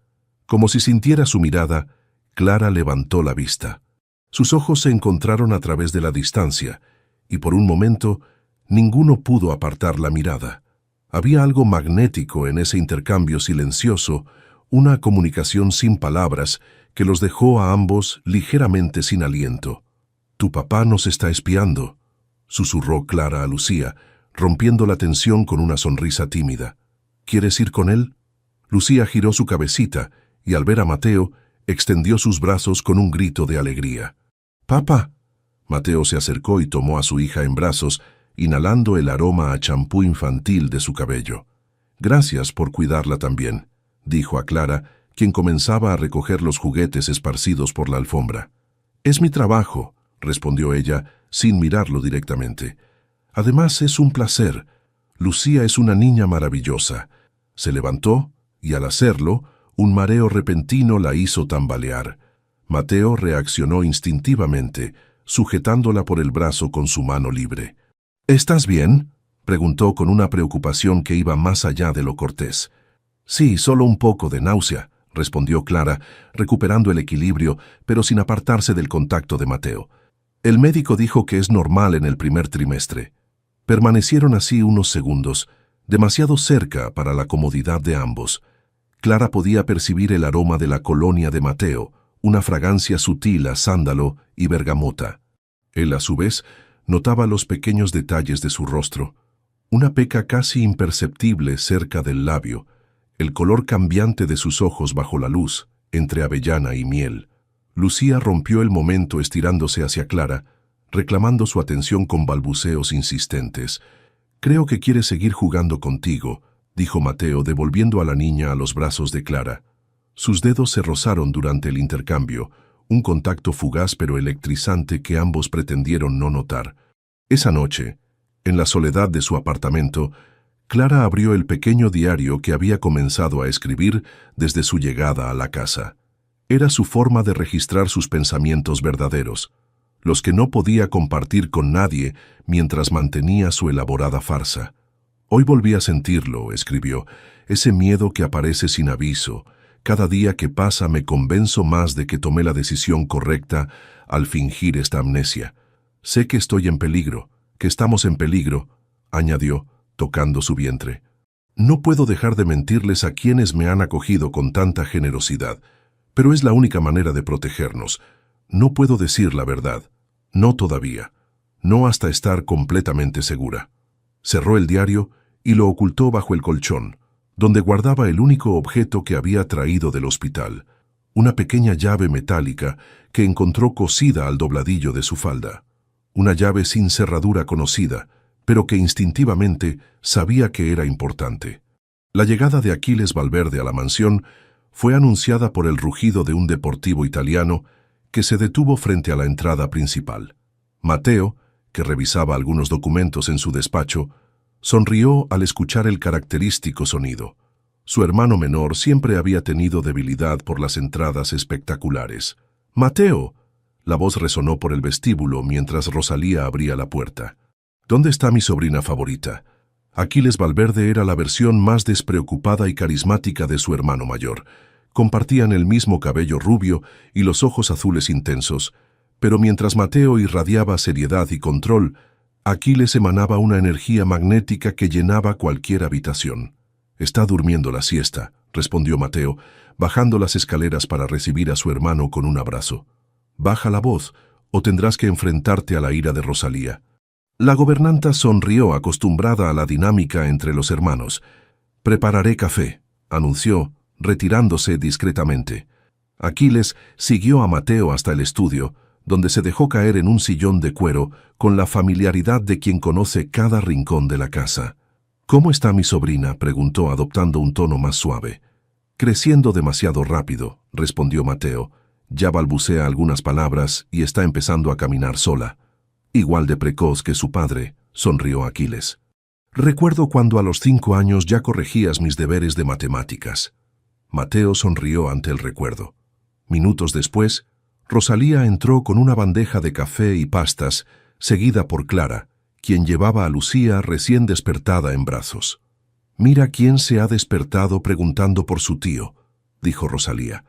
Como si sintiera su mirada, Clara levantó la vista. Sus ojos se encontraron a través de la distancia, y por un momento ninguno pudo apartar la mirada. Había algo magnético en ese intercambio silencioso, una comunicación sin palabras que los dejó a ambos ligeramente sin aliento. «Tu papá nos está espiando», susurró Clara a Lucía, rompiendo la tensión con una sonrisa tímida. «¿Quieres ir con él?» Lucía giró su cabecita y al ver a Mateo, extendió sus brazos con un grito de alegría. «¡Papá!». Mateo se acercó y tomó a su hija en brazos, inhalando el aroma a champú infantil de su cabello. «Gracias por cuidarla también», dijo a Clara, quien comenzaba a recoger los juguetes esparcidos por la alfombra. «Es mi trabajo», respondió ella, sin mirarlo directamente. «Además es un placer. Lucía es una niña maravillosa». Se levantó, y al hacerlo, un mareo repentino la hizo tambalear. Mateo reaccionó instintivamente, sujetándola por el brazo con su mano libre. «¿Estás bien?», preguntó con una preocupación que iba más allá de lo cortés. «Sí, solo un poco de náusea», respondió Clara, recuperando el equilibrio, pero sin apartarse del contacto de Mateo. «El médico dijo que es normal en el primer trimestre». Permanecieron así unos segundos, demasiado cerca para la comodidad de ambos. Clara podía percibir el aroma de la colonia de Mateo, una fragancia sutil a sándalo y bergamota. Él, a su vez, notaba los pequeños detalles de su rostro, una peca casi imperceptible cerca del labio, el color cambiante de sus ojos bajo la luz, entre avellana y miel. Lucía rompió el momento estirándose hacia Clara, reclamando su atención con balbuceos insistentes. «Creo que quiere seguir jugando contigo», dijo Mateo, devolviendo a la niña a los brazos de Clara. Sus dedos se rozaron durante el intercambio, un contacto fugaz pero electrizante que ambos pretendieron no notar. Esa noche, en la soledad de su apartamento, Clara abrió el pequeño diario que había comenzado a escribir desde su llegada a la casa. Era su forma de registrar sus pensamientos verdaderos, los que no podía compartir con nadie mientras mantenía su elaborada farsa. «Hoy volví a sentirlo», escribió, «ese miedo que aparece sin aviso. Cada día que pasa me convenzo más de que tomé la decisión correcta al fingir esta amnesia. Sé que estoy en peligro, que estamos en peligro», añadió, tocando su vientre. «No puedo dejar de mentirles a quienes me han acogido con tanta generosidad, pero es la única manera de protegernos. No puedo decir la verdad. No todavía. No hasta estar completamente segura». Cerró el diario y lo ocultó bajo el colchón, donde guardaba el único objeto que había traído del hospital, una pequeña llave metálica que encontró cosida al dobladillo de su falda. Una llave sin cerradura conocida, pero que instintivamente sabía que era importante. La llegada de Aquiles Valverde a la mansión fue anunciada por el rugido de un deportivo italiano que se detuvo frente a la entrada principal. Mateo, que revisaba algunos documentos en su despacho, sonrió al escuchar el característico sonido. Su hermano menor siempre había tenido debilidad por las entradas espectaculares. «¡Mateo!». La voz resonó por el vestíbulo mientras Rosalía abría la puerta. «¿Dónde está mi sobrina favorita?». Aquiles Valverde era la versión más despreocupada y carismática de su hermano mayor. Compartían el mismo cabello rubio y los ojos azules intensos, pero mientras Mateo irradiaba seriedad y control, Aquiles emanaba una energía magnética que llenaba cualquier habitación. Está durmiendo la siesta, respondió Mateo, bajando las escaleras para recibir a su hermano con un abrazo. Baja la voz, o tendrás que enfrentarte a la ira de Rosalía. La gobernanta sonrió, acostumbrada a la dinámica entre los hermanos. Prepararé café, anunció, retirándose discretamente. Aquiles siguió a Mateo hasta el estudio, donde se dejó caer en un sillón de cuero con la familiaridad de quien conoce cada rincón de la casa. «¿Cómo está mi sobrina?», preguntó adoptando un tono más suave. «Creciendo demasiado rápido», respondió Mateo. «Ya balbucea algunas palabras y está empezando a caminar sola». «Igual de precoz que su padre», sonrió Aquiles. «Recuerdo cuando a los 5 años ya corregías mis deberes de matemáticas». Mateo sonrió ante el recuerdo. Minutos después, Rosalía entró con una bandeja de café y pastas, seguida por Clara, quien llevaba a Lucía recién despertada en brazos. «Mira quién se ha despertado preguntando por su tío», dijo Rosalía.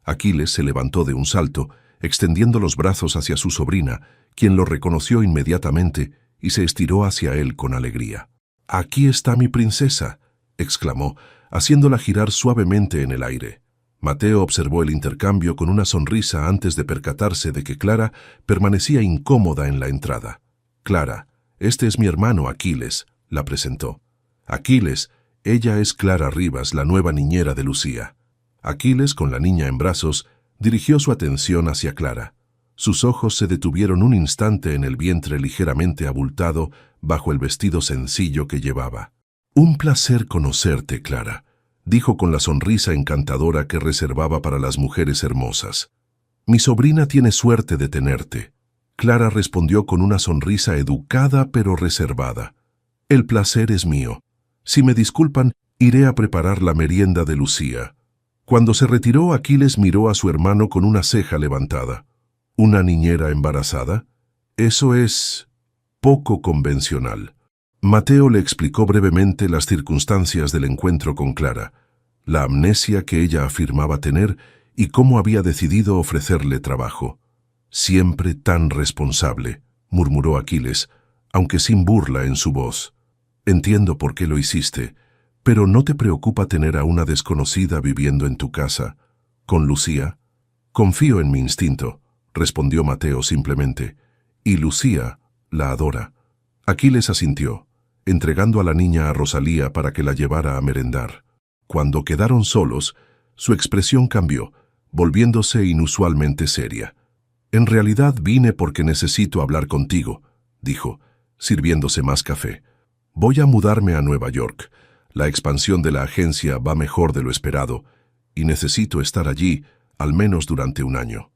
Aquiles se levantó de un salto, extendiendo los brazos hacia su sobrina, quien lo reconoció inmediatamente y se estiró hacia él con alegría. «Aquí está mi princesa», exclamó, haciéndola girar suavemente en el aire. Mateo observó el intercambio con una sonrisa antes de percatarse de que Clara permanecía incómoda en la entrada. «Clara, este es mi hermano Aquiles», la presentó. «Aquiles, ella es Clara Rivas, la nueva niñera de Lucía». Aquiles, con la niña en brazos, dirigió su atención hacia Clara. Sus ojos se detuvieron un instante en el vientre ligeramente abultado bajo el vestido sencillo que llevaba. «Un placer conocerte, Clara», dijo con la sonrisa encantadora que reservaba para las mujeres hermosas. «Mi sobrina tiene suerte de tenerte». Clara respondió con una sonrisa educada pero reservada. «El placer es mío. Si me disculpan, iré a preparar la merienda de Lucía». Cuando se retiró, Aquiles miró a su hermano con una ceja levantada. «¿Una niñera embarazada? Eso es poco convencional». Mateo le explicó brevemente las circunstancias del encuentro con Clara, la amnesia que ella afirmaba tener y cómo había decidido ofrecerle trabajo. «Siempre tan responsable», murmuró Aquiles, aunque sin burla en su voz. «Entiendo por qué lo hiciste, pero ¿no te preocupa tener a una desconocida viviendo en tu casa, con Lucía?» «Confío en mi instinto», respondió Mateo simplemente, «y Lucía la adora». Aquiles asintió, entregando a la niña a Rosalía para que la llevara a merendar. Cuando quedaron solos, su expresión cambió, volviéndose inusualmente seria. «En realidad vine porque necesito hablar contigo», dijo, sirviéndose más café. «Voy a mudarme a Nueva York. La expansión de la agencia va mejor de lo esperado, y necesito estar allí, al menos durante un año».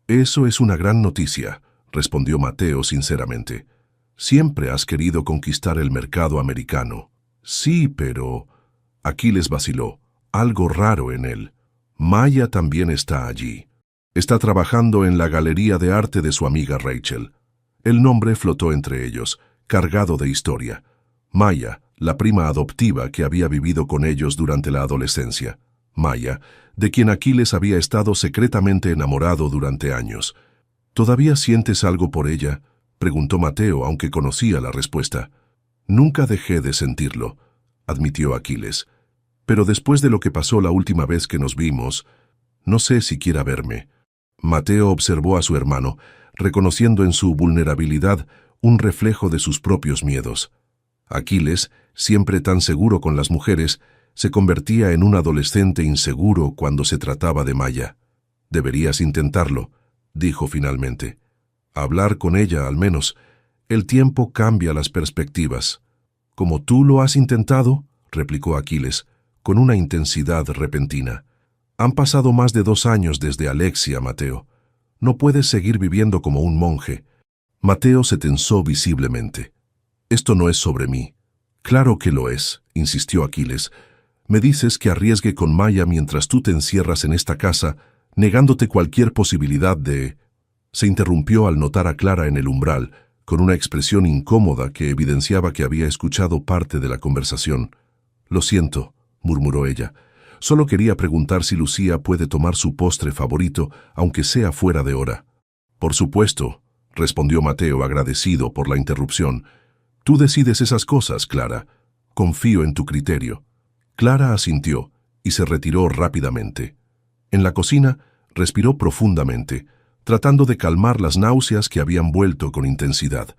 «Eso es una gran noticia», respondió Mateo sinceramente. «Siempre has querido conquistar el mercado americano». «Sí, pero...» Aquiles vaciló, algo raro en él. «Maya también está allí. Está trabajando en la galería de arte de su amiga Rachel». El nombre flotó entre ellos, cargado de historia. Maya, la prima adoptiva que había vivido con ellos durante la adolescencia. Maya, de quien Aquiles había estado secretamente enamorado durante años. «¿Todavía sientes algo por ella?», preguntó Mateo, aunque conocía la respuesta. «Nunca dejé de sentirlo», admitió Aquiles. «Pero después de lo que pasó la última vez que nos vimos, no sé si quiera verme». Mateo observó a su hermano, reconociendo en su vulnerabilidad un reflejo de sus propios miedos. Aquiles, siempre tan seguro con las mujeres, se convertía en un adolescente inseguro cuando se trataba de Maya. «Deberías intentarlo», dijo finalmente. «Hablar con ella, al menos. El tiempo cambia las perspectivas». «¿Como tú lo has intentado?», replicó Aquiles, con una intensidad repentina. «Han pasado más de 2 años desde Alexia, Mateo. No puedes seguir viviendo como un monje». Mateo se tensó visiblemente. «Esto no es sobre mí». «Claro que lo es», insistió Aquiles. «Me dices que arriesgue con Maya mientras tú te encierras en esta casa, negándote cualquier posibilidad de...». Se interrumpió al notar a Clara en el umbral, con una expresión incómoda que evidenciaba que había escuchado parte de la conversación. «Lo siento», murmuró ella. «Solo quería preguntar si Lucía puede tomar su postre favorito, aunque sea fuera de hora». «Por supuesto», respondió Mateo agradecido por la interrupción. «Tú decides esas cosas, Clara. Confío en tu criterio». Clara asintió y se retiró rápidamente. En la cocina, respiró profundamente, tratando de calmar las náuseas que habían vuelto con intensidad.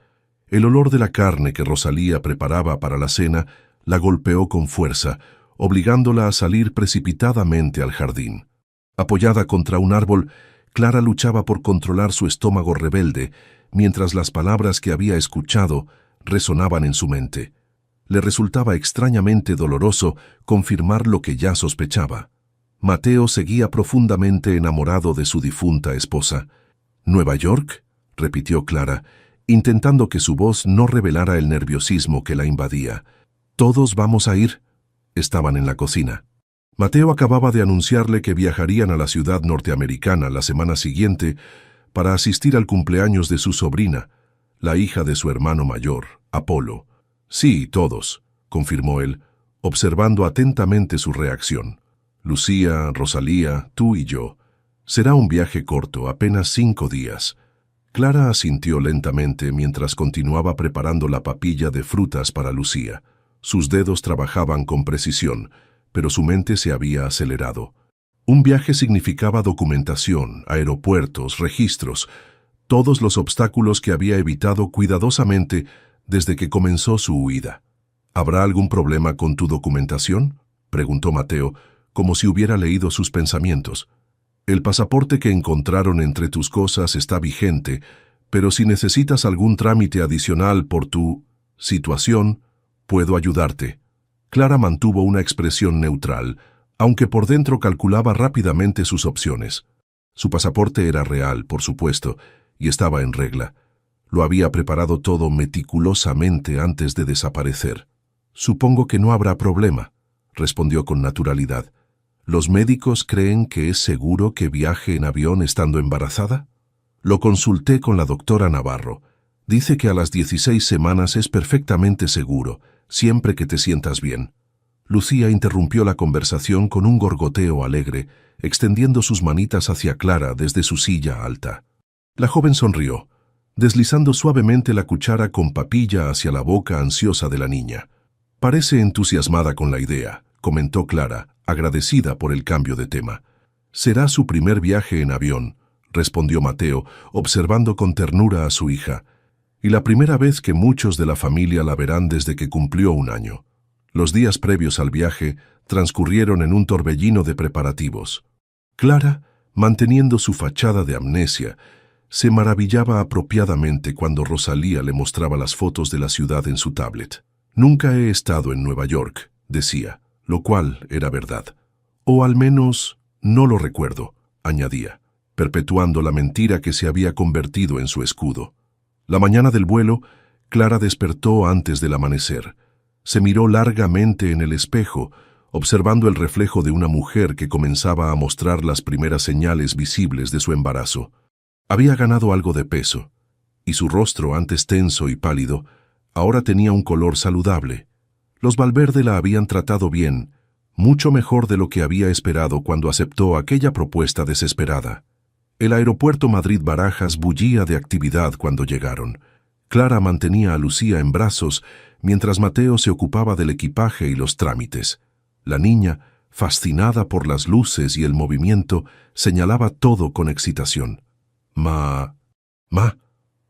El olor de la carne que Rosalía preparaba para la cena la golpeó con fuerza, obligándola a salir precipitadamente al jardín. Apoyada contra un árbol, Clara luchaba por controlar su estómago rebelde, mientras las palabras que había escuchado resonaban en su mente. Le resultaba extrañamente doloroso confirmar lo que ya sospechaba. Mateo seguía profundamente enamorado de su difunta esposa. «¿Nueva York?», repitió Clara, intentando que su voz no revelara el nerviosismo que la invadía. «¿Todos vamos a ir?». Estaban en la cocina. Mateo acababa de anunciarle que viajarían a la ciudad norteamericana la semana siguiente para asistir al cumpleaños de su sobrina, la hija de su hermano mayor, Apolo. «Sí, todos», confirmó él, observando atentamente su reacción. «Lucía, Rosalía, tú y yo. Será un viaje corto, apenas 5 días». Clara asintió lentamente mientras continuaba preparando la papilla de frutas para Lucía. Sus dedos trabajaban con precisión, pero su mente se había acelerado. Un viaje significaba documentación, aeropuertos, registros, todos los obstáculos que había evitado cuidadosamente desde que comenzó su huida. «¿Habrá algún problema con tu documentación?», preguntó Mateo, como si hubiera leído sus pensamientos. «El pasaporte que encontraron entre tus cosas está vigente, pero si necesitas algún trámite adicional por tu situación, puedo ayudarte». Clara mantuvo una expresión neutral, aunque por dentro calculaba rápidamente sus opciones. Su pasaporte era real, por supuesto, y estaba en regla. Lo había preparado todo meticulosamente antes de desaparecer. «Supongo que no habrá problema», respondió con naturalidad. «¿Los médicos creen que es seguro que viaje en avión estando embarazada?». «Lo consulté con la doctora Navarro. Dice que a las 16 semanas es perfectamente seguro, siempre que te sientas bien». Lucía interrumpió la conversación con un gorgoteo alegre, extendiendo sus manitas hacia Clara desde su silla alta. La joven sonrió, deslizando suavemente la cuchara con papilla hacia la boca ansiosa de la niña. «Parece entusiasmada con la idea», comentó Clara, agradecida por el cambio de tema. «Será su primer viaje en avión», respondió Mateo, observando con ternura a su hija, «y la primera vez que muchos de la familia la verán desde que cumplió 1 año». Los días previos al viaje transcurrieron en un torbellino de preparativos. Clara, manteniendo su fachada de amnesia, se maravillaba apropiadamente cuando Rosalía le mostraba las fotos de la ciudad en su tablet. «Nunca he estado en Nueva York», decía, lo cual era verdad. «O al menos no lo recuerdo», añadía, perpetuando la mentira que se había convertido en su escudo. La mañana del vuelo, Clara despertó antes del amanecer. Se miró largamente en el espejo, observando el reflejo de una mujer que comenzaba a mostrar las primeras señales visibles de su embarazo. Había ganado algo de peso, y su rostro, antes tenso y pálido, ahora tenía un color saludable. Los Valverde la habían tratado bien, mucho mejor de lo que había esperado cuando aceptó aquella propuesta desesperada. El aeropuerto Madrid-Barajas bullía de actividad cuando llegaron. Clara mantenía a Lucía en brazos mientras Mateo se ocupaba del equipaje y los trámites. La niña, fascinada por las luces y el movimiento, señalaba todo con excitación. «Ma,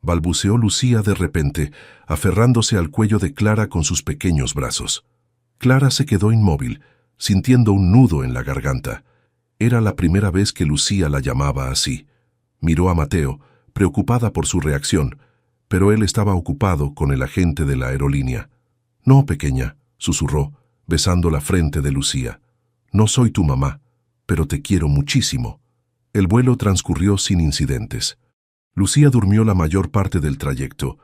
balbuceó Lucía de repente, aferrándose al cuello de Clara con sus pequeños brazos. Clara se quedó inmóvil, sintiendo un nudo en la garganta. Era la primera vez que Lucía la llamaba así. Miró a Mateo, preocupada por su reacción, pero él estaba ocupado con el agente de la aerolínea. «No, pequeña», susurró, besando la frente de Lucía. «No soy tu mamá, pero te quiero muchísimo». El vuelo transcurrió sin incidentes. Lucía durmió la mayor parte del trayecto,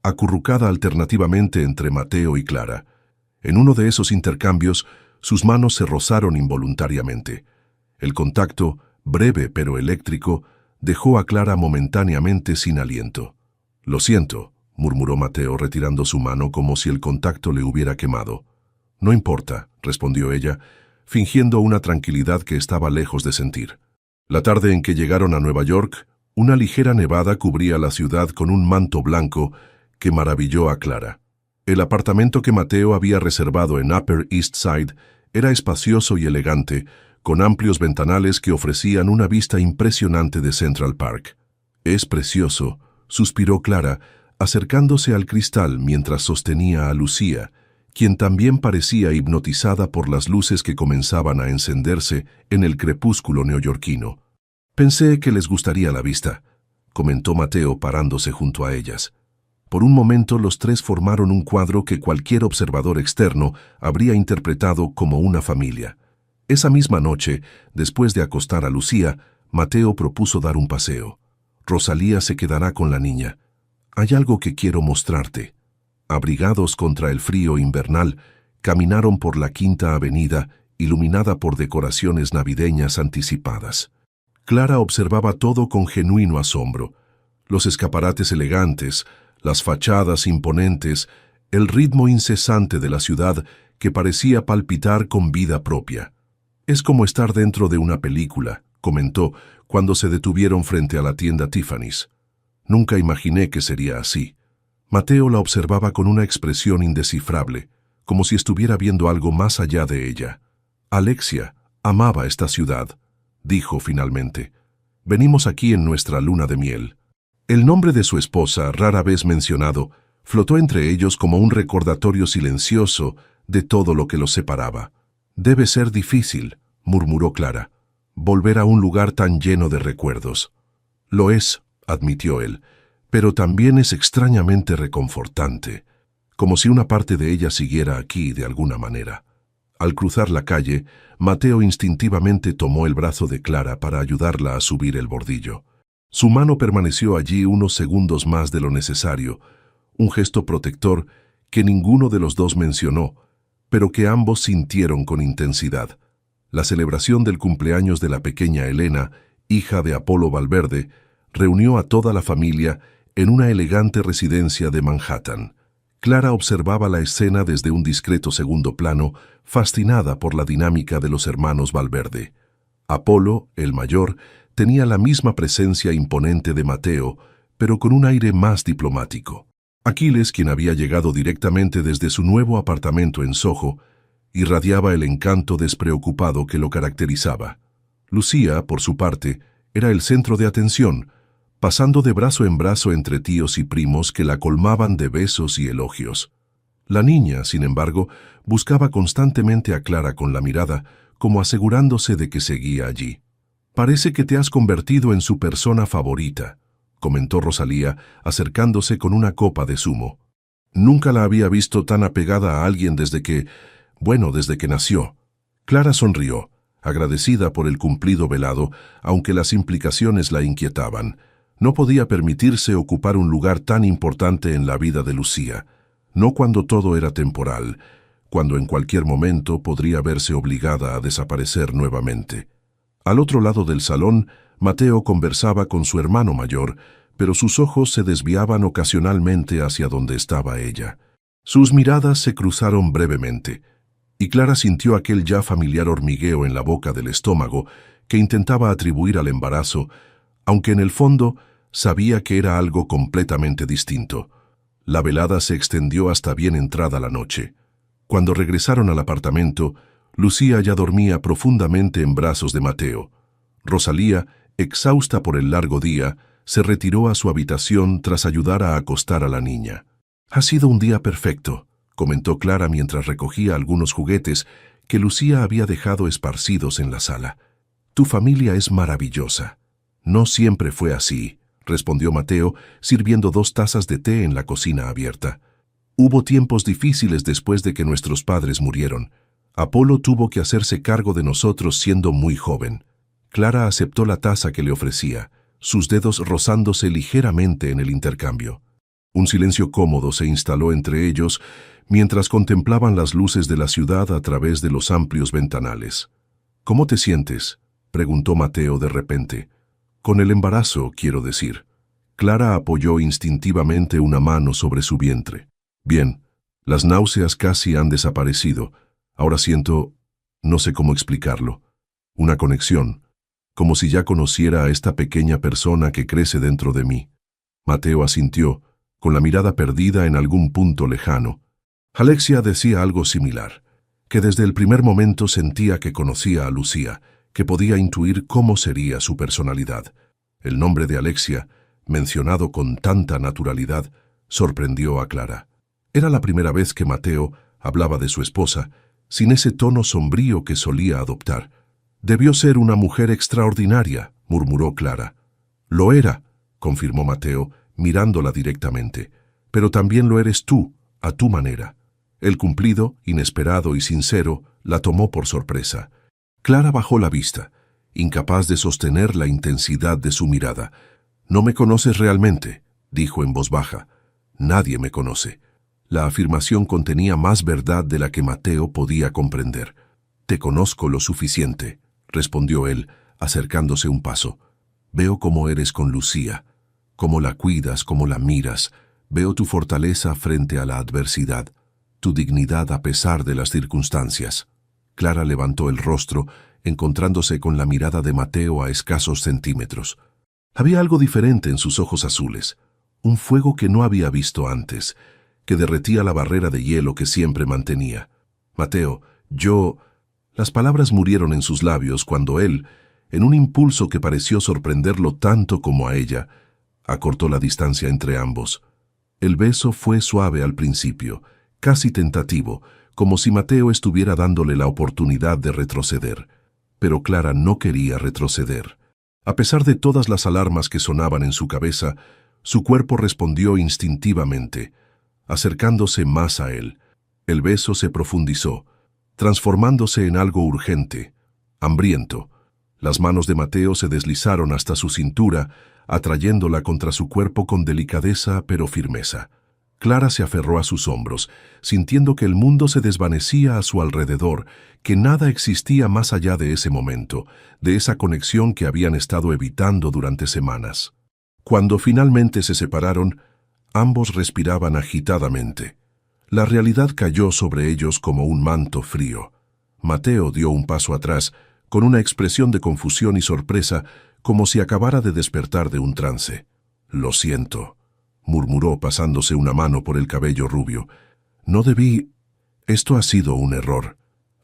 acurrucada alternativamente entre Mateo y Clara. En uno de esos intercambios, sus manos se rozaron involuntariamente. El contacto, breve pero eléctrico, dejó a Clara momentáneamente sin aliento. «Lo siento», murmuró Mateo retirando su mano como si el contacto le hubiera quemado. «No importa», respondió ella, fingiendo una tranquilidad que estaba lejos de sentir. La tarde en que llegaron a Nueva York, una ligera nevada cubría la ciudad con un manto blanco que maravilló a Clara. El apartamento que Mateo había reservado en Upper East Side Era espacioso y elegante, con amplios ventanales que ofrecían una vista impresionante de Central Park. «Es precioso», suspiró Clara, acercándose al cristal mientras sostenía a Lucía, quien también parecía hipnotizada por las luces que comenzaban a encenderse en el crepúsculo neoyorquino. «Pensé que les gustaría la vista», comentó Mateo parándose junto a ellas. Por un momento los tres formaron un cuadro que cualquier observador externo habría interpretado como una familia. Esa misma noche, después de acostar a Lucía, Mateo propuso dar un paseo. «Rosalía se quedará con la niña. Hay algo que quiero mostrarte». Abrigados contra el frío invernal, caminaron por la Quinta Avenida, iluminada por decoraciones navideñas anticipadas. Clara observaba todo con genuino asombro. Los escaparates elegantes, las fachadas imponentes, el ritmo incesante de la ciudad que parecía palpitar con vida propia. «Es como estar dentro de una película», comentó cuando se detuvieron frente a la tienda Tiffany's. «Nunca imaginé que sería así». Mateo la observaba con una expresión indescifrable, como si estuviera viendo algo más allá de ella. «Alexia amaba esta ciudad», dijo finalmente. «Venimos aquí en nuestra luna de miel». El nombre de su esposa, rara vez mencionado, flotó entre ellos como un recordatorio silencioso de todo lo que los separaba. «Debe ser difícil», murmuró Clara, «volver a un lugar tan lleno de recuerdos». «Lo es», admitió él, «pero también es extrañamente reconfortante, como si una parte de ella siguiera aquí de alguna manera». Al cruzar la calle, Mateo instintivamente tomó el brazo de Clara para ayudarla a subir el bordillo. Su mano permaneció allí unos segundos más de lo necesario, un gesto protector que ninguno de los dos mencionó, pero que ambos sintieron con intensidad. La celebración del cumpleaños de la pequeña Elena, hija de Apolo Valverde, reunió a toda la familia en una elegante residencia de Manhattan. Clara observaba la escena desde un discreto segundo plano, fascinada por la dinámica de los hermanos Valverde. Apolo, el mayor, tenía la misma presencia imponente de Mateo, pero con un aire más diplomático. Aquiles, quien había llegado directamente desde su nuevo apartamento en Soho, irradiaba el encanto despreocupado que lo caracterizaba. Lucía, por su parte, era el centro de atención, pasando de brazo en brazo entre tíos y primos que la colmaban de besos y elogios. La niña, sin embargo, buscaba constantemente a Clara con la mirada, como asegurándose de que seguía allí. «Parece que te has convertido en su persona favorita», comentó Rosalía, acercándose con una copa de zumo. «Nunca la había visto tan apegada a alguien desde que nació». Clara sonrió, agradecida por el cumplido velado, aunque las implicaciones la inquietaban. No podía permitirse ocupar un lugar tan importante en la vida de Lucía, no cuando todo era temporal, cuando en cualquier momento podría verse obligada a desaparecer nuevamente. Al otro lado del salón, Mateo conversaba con su hermano mayor, pero sus ojos se desviaban ocasionalmente hacia donde estaba ella. Sus miradas se cruzaron brevemente, y Clara sintió aquel ya familiar hormigueo en la boca del estómago que intentaba atribuir al embarazo, aunque en el fondo sabía que era algo completamente distinto. La velada se extendió hasta bien entrada la noche. Cuando regresaron al apartamento, Lucía ya dormía profundamente en brazos de Mateo. Rosalía, exhausta por el largo día, se retiró a su habitación tras ayudar a acostar a la niña. «Ha sido un día perfecto», comentó Clara mientras recogía algunos juguetes que Lucía había dejado esparcidos en la sala. «Tu familia es maravillosa». «No siempre fue así», respondió Mateo, sirviendo 2 tazas de té en la cocina abierta. «Hubo tiempos difíciles después de que nuestros padres murieron. Apolo tuvo que hacerse cargo de nosotros siendo muy joven». Clara aceptó la taza que le ofrecía, sus dedos rozándose ligeramente en el intercambio. Un silencio cómodo se instaló entre ellos mientras contemplaban las luces de la ciudad a través de los amplios ventanales. «¿Cómo te sientes?», preguntó Mateo de repente. «Con el embarazo, quiero decir». Clara apoyó instintivamente una mano sobre su vientre. «Bien, las náuseas casi han desaparecido. Ahora siento, no sé cómo explicarlo, una conexión, como si ya conociera a esta pequeña persona que crece dentro de mí». Mateo asintió, con la mirada perdida en algún punto lejano. Alexia decía algo similar. que desde el primer momento sentía que conocía a Lucía, que podía intuir cómo sería su personalidad. El nombre de Alexia, mencionado con tanta naturalidad, sorprendió a Clara. Era la primera vez que Mateo hablaba de su esposa, sin ese tono sombrío que solía adoptar. «Debió ser una mujer extraordinaria», murmuró Clara. «Lo era», confirmó Mateo, mirándola directamente. «Pero también lo eres tú, a tu manera». El cumplido, inesperado y sincero, la tomó por sorpresa. Clara bajó la vista, incapaz de sostener la intensidad de su mirada. «No me conoces realmente», dijo en voz baja. «Nadie me conoce». La afirmación contenía más verdad de la que Mateo podía comprender. «Te conozco lo suficiente», respondió él, acercándose un paso. «Veo cómo eres con Lucía, cómo la cuidas, cómo la miras. Veo tu fortaleza frente a la adversidad, tu dignidad a pesar de las circunstancias». Clara levantó el rostro, encontrándose con la mirada de Mateo a escasos centímetros. Había algo diferente en sus ojos azules, un fuego que no había visto antes, que derretía la barrera de hielo que siempre mantenía. «Mateo, yo...» Las palabras murieron en sus labios cuando él, en un impulso que pareció sorprenderlo tanto como a ella, acortó la distancia entre ambos. El beso fue suave al principio, casi tentativo, como si Mateo estuviera dándole la oportunidad de retroceder. Pero Clara no quería retroceder. A pesar de todas las alarmas que sonaban en su cabeza, su cuerpo respondió instintivamente, acercándose más a él. El beso se profundizó, transformándose en algo urgente, hambriento. Las manos de Mateo se deslizaron hasta su cintura, atrayéndola contra su cuerpo con delicadeza pero firmeza. Clara se aferró a sus hombros, sintiendo que el mundo se desvanecía a su alrededor, que nada existía más allá de ese momento, de esa conexión que habían estado evitando durante semanas. Cuando finalmente se separaron, ambos respiraban agitadamente. La realidad cayó sobre ellos como un manto frío. Mateo dio un paso atrás, con una expresión de confusión y sorpresa, como si acabara de despertar de un trance. «Lo siento», murmuró pasándose una mano por el cabello rubio. «No debí... Esto ha sido un error».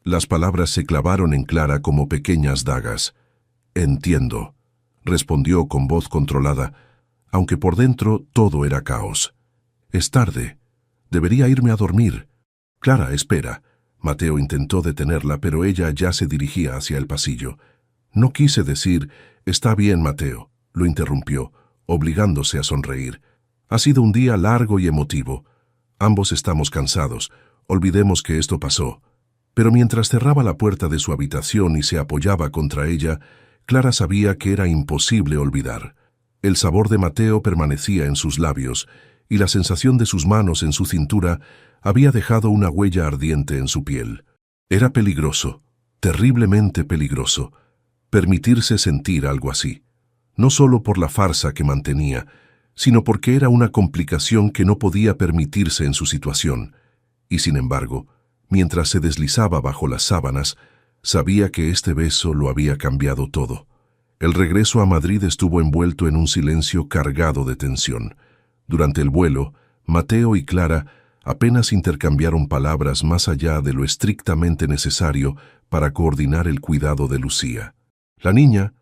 Las palabras se clavaron en Clara como pequeñas dagas. «Entiendo», respondió con voz controlada, aunque por dentro todo era caos. «Es tarde. Debería irme a dormir». «Clara, espera». Mateo intentó detenerla, pero ella ya se dirigía hacia el pasillo. «No quise decir, está bien, Mateo», lo interrumpió, obligándose a sonreír. «Ha sido un día largo y emotivo. Ambos estamos cansados. Olvidemos que esto pasó». Pero mientras cerraba la puerta de su habitación y se apoyaba contra ella, Clara sabía que era imposible olvidar. El sabor de Mateo permanecía en sus labios, y la sensación de sus manos en su cintura había dejado una huella ardiente en su piel. Era peligroso, terriblemente peligroso, permitirse sentir algo así, no solo por la farsa que mantenía, sino porque era una complicación que no podía permitirse en su situación. Y sin embargo, mientras se deslizaba bajo las sábanas, sabía que este beso lo había cambiado todo. El regreso a Madrid estuvo envuelto en un silencio cargado de tensión. Durante el vuelo, Mateo y Clara apenas intercambiaron palabras más allá de lo estrictamente necesario para coordinar el cuidado de Lucía. La niña,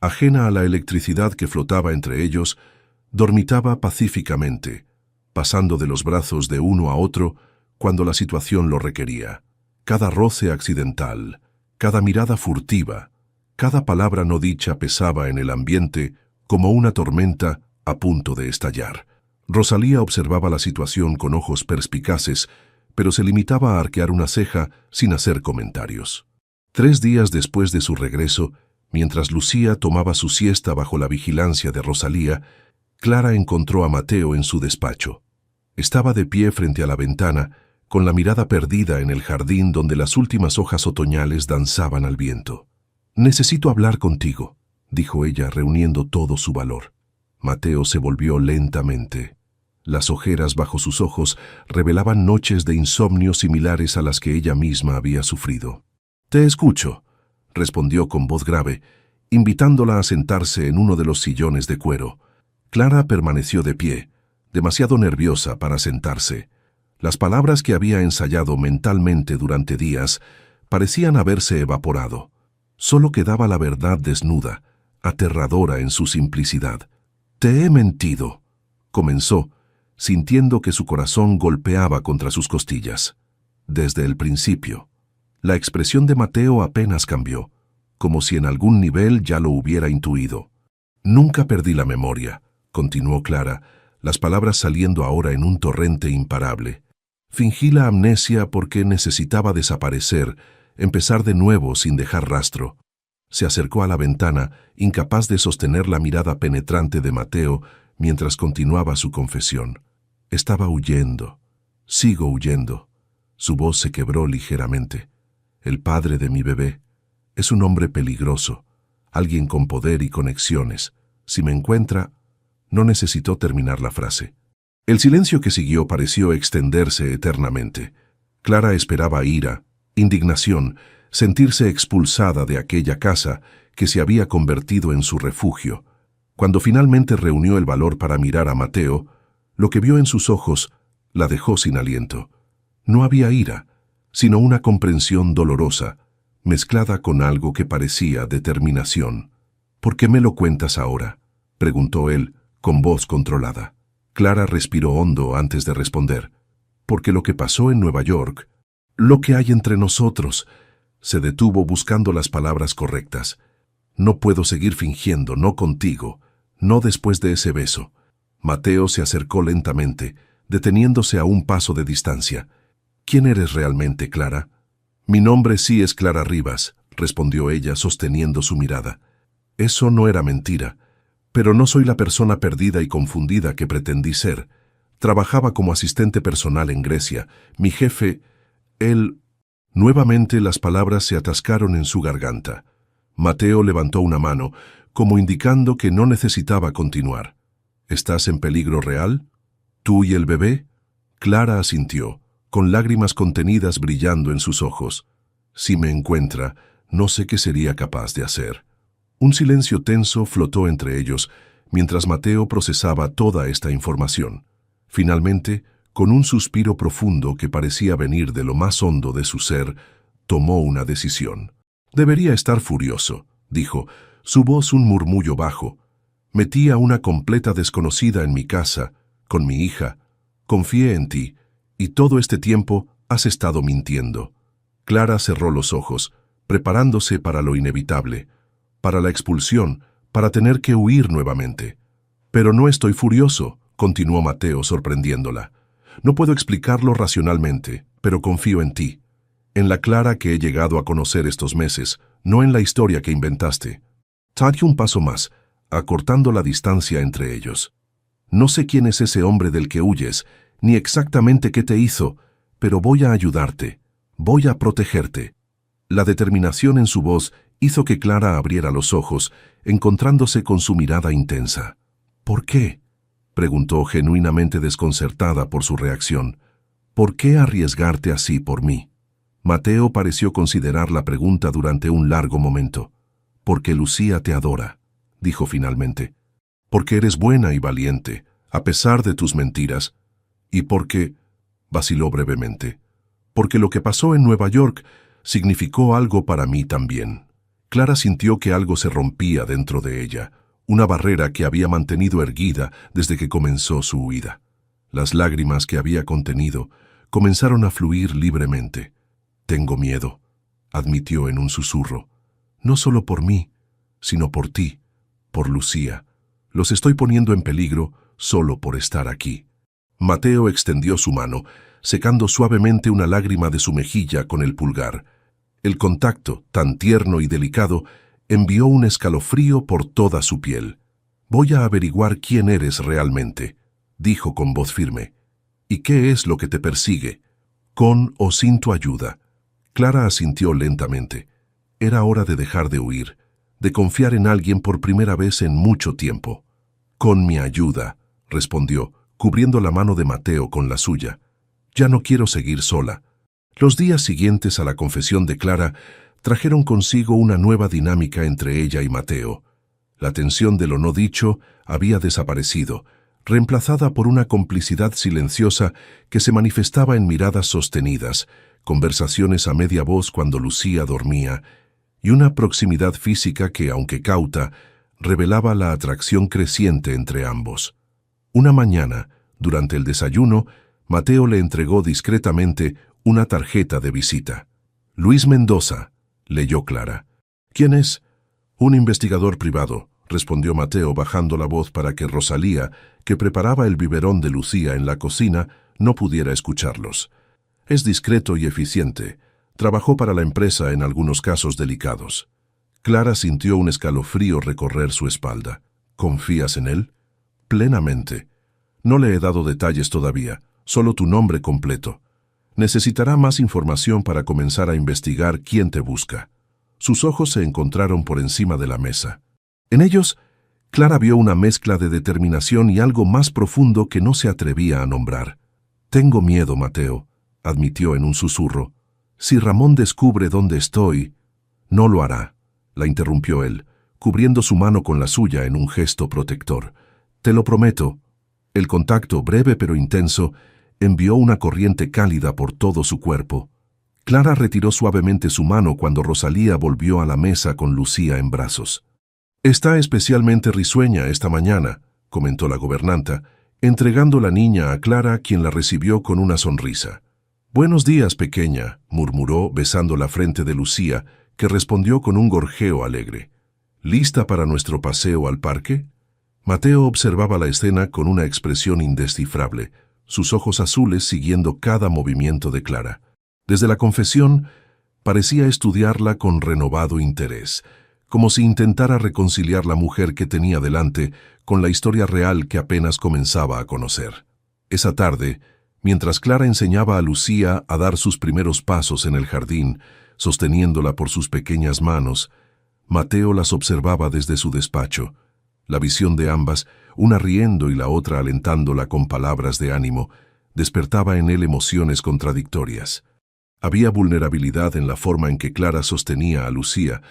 ajena a la electricidad que flotaba entre ellos, dormitaba pacíficamente, pasando de los brazos de uno a otro cuando la situación lo requería. Cada roce accidental, cada mirada furtiva, cada palabra no dicha pesaba en el ambiente como una tormenta a punto de estallar. Rosalía observaba la situación con ojos perspicaces, pero se limitaba a arquear una ceja sin hacer comentarios. 3 días después de su regreso, mientras Lucía tomaba su siesta bajo la vigilancia de Rosalía, Clara encontró a Mateo en su despacho. Estaba de pie frente a la ventana, con la mirada perdida en el jardín donde las últimas hojas otoñales danzaban al viento. «Necesito hablar contigo», dijo ella, reuniendo todo su valor. Mateo se volvió lentamente. Las ojeras bajo sus ojos revelaban noches de insomnio similares a las que ella misma había sufrido. «Te escucho», respondió con voz grave, invitándola a sentarse en uno de los sillones de cuero. Clara permaneció de pie, demasiado nerviosa para sentarse. Las palabras que había ensayado mentalmente durante días parecían haberse evaporado. Solo quedaba la verdad desnuda, aterradora en su simplicidad. «Te he mentido», comenzó, sintiendo que su corazón golpeaba contra sus costillas. Desde el principio. La expresión de Mateo apenas cambió, como si en algún nivel ya lo hubiera intuido. «Nunca perdí la memoria», continuó Clara, las palabras saliendo ahora en un torrente imparable. «Fingí la amnesia porque necesitaba desaparecer, empezar de nuevo sin dejar rastro». Se acercó a la ventana, incapaz de sostener la mirada penetrante de Mateo mientras continuaba su confesión. «Estaba huyendo. Sigo huyendo». Su voz se quebró ligeramente. «El padre de mi bebé es un hombre peligroso, alguien con poder y conexiones. Si me encuentra...» No necesitó terminar la frase. El silencio que siguió pareció extenderse eternamente. Clara esperaba ira, indignación, sentirse expulsada de aquella casa que se había convertido en su refugio. Cuando finalmente reunió el valor para mirar a Mateo, lo que vio en sus ojos la dejó sin aliento. No había ira, sino una comprensión dolorosa, mezclada con algo que parecía determinación. «¿Por qué me lo cuentas ahora?», preguntó él, con voz controlada. Clara respiró hondo antes de responder. «Porque lo que pasó en Nueva York, lo que hay entre nosotros...» Se detuvo buscando las palabras correctas. «No puedo seguir fingiendo, no contigo, no después de ese beso». Mateo se acercó lentamente, deteniéndose a un paso de distancia. «¿Quién eres realmente, Clara?» «Mi nombre sí es Clara Rivas», respondió ella sosteniendo su mirada. «Eso no era mentira, pero no soy la persona perdida y confundida que pretendí ser. Trabajaba como asistente personal en Grecia. Mi jefe, él...» Nuevamente las palabras se atascaron en su garganta. Mateo levantó una mano, como indicando que no necesitaba continuar. «¿Estás en peligro real? ¿Tú y el bebé?» Clara asintió, con lágrimas contenidas brillando en sus ojos. «Si me encuentra, no sé qué sería capaz de hacer». Un silencio tenso flotó entre ellos, mientras Mateo procesaba toda esta información. Finalmente, con un suspiro profundo que parecía venir de lo más hondo de su ser, tomó una decisión. «Debería estar furioso», dijo, su voz un murmullo bajo. «Metí a una completa desconocida en mi casa, con mi hija. Confié en ti, y todo este tiempo has estado mintiendo». Clara cerró los ojos, preparándose para lo inevitable, para la expulsión, para tener que huir nuevamente. «Pero no estoy furioso», continuó Mateo sorprendiéndola. «No puedo explicarlo racionalmente, pero confío en ti, en la Clara que he llegado a conocer estos meses, no en la historia que inventaste». Dio un paso más, acortando la distancia entre ellos. «No sé quién es ese hombre del que huyes, ni exactamente qué te hizo, pero voy a ayudarte, voy a protegerte». La determinación en su voz hizo que Clara abriera los ojos, encontrándose con su mirada intensa. «¿Por qué?», preguntó genuinamente desconcertada por su reacción. «¿Por qué arriesgarte así por mí?». Mateo pareció considerar la pregunta durante un largo momento. «Porque Lucía te adora», dijo finalmente. «Porque eres buena y valiente, a pesar de tus mentiras. Y porque...», vaciló brevemente, «porque lo que pasó en Nueva York significó algo para mí también». Clara sintió que algo se rompía dentro de ella, una barrera que había mantenido erguida desde que comenzó su huida. Las lágrimas que había contenido comenzaron a fluir libremente. «Tengo miedo», admitió en un susurro. «No solo por mí, sino por ti, por Lucía. Los estoy poniendo en peligro solo por estar aquí». Mateo extendió su mano, secando suavemente una lágrima de su mejilla con el pulgar. El contacto, tan tierno y delicado, envió un escalofrío por toda su piel. «Voy a averiguar quién eres realmente», dijo con voz firme. «¿Y qué es lo que te persigue? Con o sin tu ayuda». Clara asintió lentamente. Era hora de dejar de huir, de confiar en alguien por primera vez en mucho tiempo. «Con mi ayuda», respondió, cubriendo la mano de Mateo con la suya. «Ya no quiero seguir sola». Los días siguientes a la confesión de Clara trajeron consigo una nueva dinámica entre ella y Mateo. La tensión de lo no dicho había desaparecido, reemplazada por una complicidad silenciosa que se manifestaba en miradas sostenidas, conversaciones a media voz cuando Lucía dormía, y una proximidad física que, aunque cauta, revelaba la atracción creciente entre ambos. Una mañana, durante el desayuno, Mateo le entregó discretamente una tarjeta de visita. «Luis Mendoza», leyó Clara. «¿Quién es?» «Un investigador privado», respondió Mateo bajando la voz para que Rosalía, que preparaba el biberón de Lucía en la cocina, no pudiera escucharlos. «Es discreto y eficiente. Trabajó para la empresa en algunos casos delicados». Clara sintió un escalofrío recorrer su espalda. «¿Confías en él?» «Plenamente. No le he dado detalles todavía, solo tu nombre completo. Necesitará más información para comenzar a investigar quién te busca». Sus ojos se encontraron por encima de la mesa. En ellos, Clara vio una mezcla de determinación y algo más profundo que no se atrevía a nombrar. «Tengo miedo, Mateo», admitió en un susurro. «Si Ramón descubre dónde estoy...» «No lo hará», la interrumpió él, cubriendo su mano con la suya en un gesto protector. «Te lo prometo». El contacto, breve pero intenso, envió una corriente cálida por todo su cuerpo. Clara retiró suavemente su mano cuando Rosalía volvió a la mesa con Lucía en brazos. «Está especialmente risueña esta mañana», comentó la gobernanta, entregando la niña a Clara, quien la recibió con una sonrisa. «Buenos días, pequeña», murmuró besando la frente de Lucía, que respondió con un gorjeo alegre. «¿Lista para nuestro paseo al parque?» Mateo observaba la escena con una expresión indescifrable, sus ojos azules siguiendo cada movimiento de Clara. Desde la confesión, parecía estudiarla con renovado interés, como si intentara reconciliar la mujer que tenía delante con la historia real que apenas comenzaba a conocer. Esa tarde, mientras Clara enseñaba a Lucía a dar sus primeros pasos en el jardín, sosteniéndola por sus pequeñas manos, Mateo las observaba desde su despacho. La visión de ambas, una riendo y la otra alentándola con palabras de ánimo, despertaba en él emociones contradictorias. Había vulnerabilidad en la forma en que Clara sostenía a Lucía,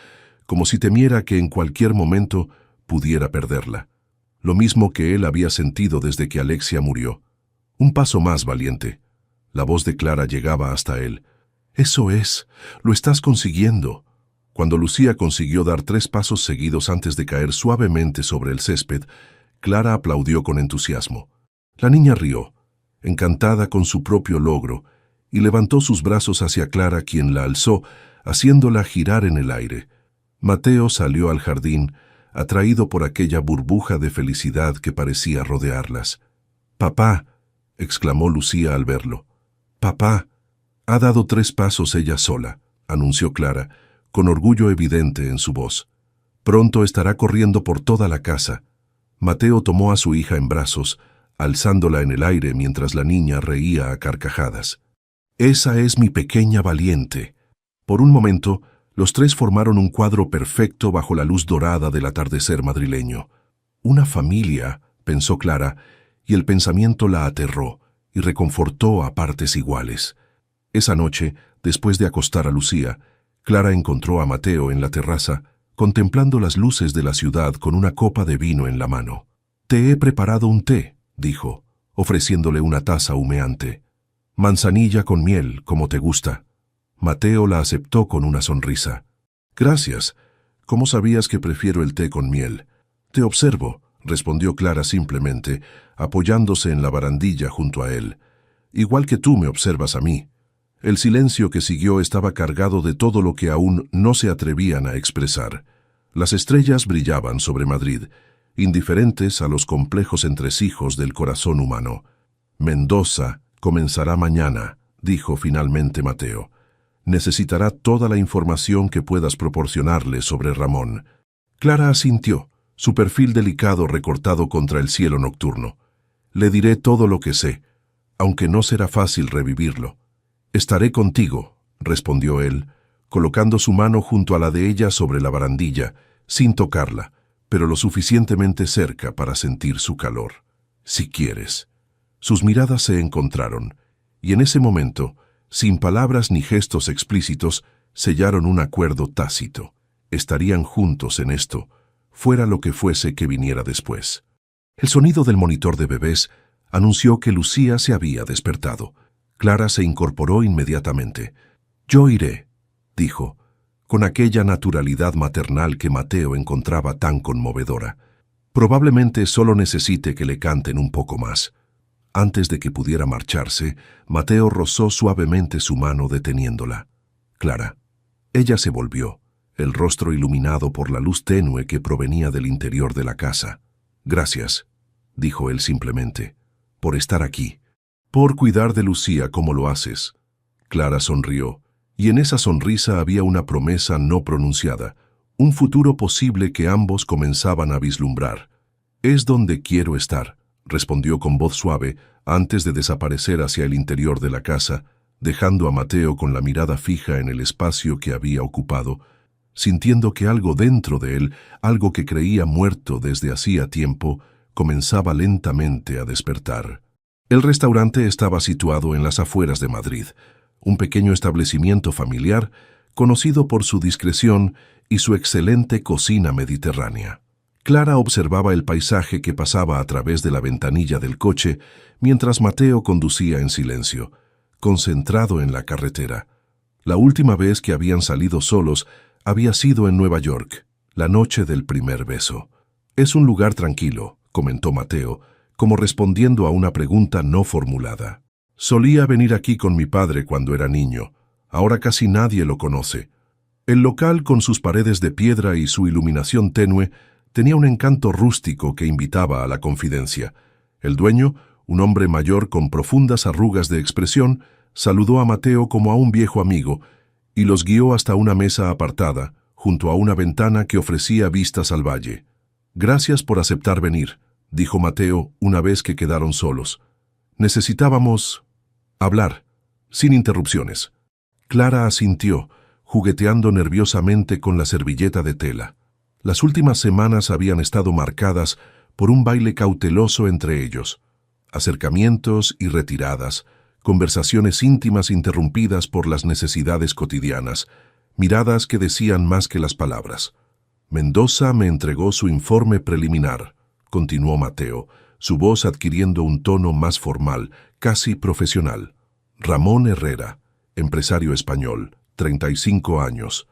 como si temiera que en cualquier momento pudiera perderla. Lo mismo que él había sentido desde que Alexia murió. Un paso más, valiente. La voz de Clara llegaba hasta él. «Eso es, lo estás consiguiendo». Cuando Lucía consiguió dar 3 pasos seguidos antes de caer suavemente sobre el césped, Clara aplaudió con entusiasmo. La niña rió, encantada con su propio logro, y levantó sus brazos hacia Clara, quien la alzó, haciéndola girar en el aire. Mateo salió al jardín, atraído por aquella burbuja de felicidad que parecía rodearlas. «Papá», exclamó Lucía al verlo. «Papá». «Ha dado 3 pasos ella sola», anunció Clara, con orgullo evidente en su voz. «Pronto estará corriendo por toda la casa». Mateo tomó a su hija en brazos, alzándola en el aire mientras la niña reía a carcajadas. «Esa es mi pequeña valiente». Por un momento, los 3 formaron un cuadro perfecto bajo la luz dorada del atardecer madrileño. «Una familia», pensó Clara, y el pensamiento la aterró y reconfortó a partes iguales. Esa noche, después de acostar a Lucía, Clara encontró a Mateo en la terraza, contemplando las luces de la ciudad con una copa de vino en la mano. «Te he preparado un té», dijo, ofreciéndole una taza humeante. «Manzanilla con miel, como te gusta». Mateo la aceptó con una sonrisa. «Gracias. ¿Cómo sabías que prefiero el té con miel?» «Te observo», respondió Clara simplemente, apoyándose en la barandilla junto a él. «Igual que tú me observas a mí». El silencio que siguió estaba cargado de todo lo que aún no se atrevían a expresar. Las estrellas brillaban sobre Madrid, indiferentes a los complejos entresijos del corazón humano. «Mendoza comenzará mañana», dijo finalmente Mateo. «Necesitará toda la información que puedas proporcionarle sobre Ramón». Clara asintió, su perfil delicado recortado contra el cielo nocturno. «Le diré todo lo que sé, aunque no será fácil revivirlo». «Estaré contigo», respondió él, colocando su mano junto a la de ella sobre la barandilla, sin tocarla, pero lo suficientemente cerca para sentir su calor. «Si quieres». Sus miradas se encontraron, y en ese momento, sin palabras ni gestos explícitos, sellaron un acuerdo tácito. Estarían juntos en esto, fuera lo que fuese que viniera después. El sonido del monitor de bebés anunció que Lucía se había despertado. Clara se incorporó inmediatamente. «Yo iré», dijo, con aquella naturalidad maternal que Mateo encontraba tan conmovedora. «Probablemente solo necesite que le canten un poco más». Antes de que pudiera marcharse, Mateo rozó suavemente su mano deteniéndola. «Clara». Ella se volvió, el rostro iluminado por la luz tenue que provenía del interior de la casa. «Gracias», dijo él simplemente, «por estar aquí, por cuidar de Lucía como lo haces». Clara sonrió, y en esa sonrisa había una promesa no pronunciada, un futuro posible que ambos comenzaban a vislumbrar. «Es donde quiero estar», respondió con voz suave antes de desaparecer hacia el interior de la casa, dejando a Mateo con la mirada fija en el espacio que había ocupado, sintiendo que algo dentro de él, algo que creía muerto desde hacía tiempo, comenzaba lentamente a despertar. El restaurante estaba situado en las afueras de Madrid, un pequeño establecimiento familiar conocido por su discreción y su excelente cocina mediterránea. Clara observaba el paisaje que pasaba a través de la ventanilla del coche mientras Mateo conducía en silencio, concentrado en la carretera. La última vez que habían salido solos había sido en Nueva York, la noche del primer beso. «Es un lugar tranquilo», comentó Mateo, como respondiendo a una pregunta no formulada. «Solía venir aquí con mi padre cuando era niño. Ahora casi nadie lo conoce. El local, con sus paredes de piedra y su iluminación tenue, tenía un encanto rústico que invitaba a la confidencia. El dueño, un hombre mayor con profundas arrugas de expresión, saludó a Mateo como a un viejo amigo y los guió hasta una mesa apartada, junto a una ventana que ofrecía vistas al valle. «Gracias por aceptar venir», dijo Mateo una vez que quedaron solos. «Necesitábamos hablar, sin interrupciones». Clara asintió, jugueteando nerviosamente con la servilleta de tela. Las últimas semanas habían estado marcadas por un baile cauteloso entre ellos. Acercamientos y retiradas, conversaciones íntimas interrumpidas por las necesidades cotidianas, miradas que decían más que las palabras. «Mendoza me entregó su informe preliminar», continuó Mateo, su voz adquiriendo un tono más formal, casi profesional. «Ramón Herrera, empresario español, 35 años.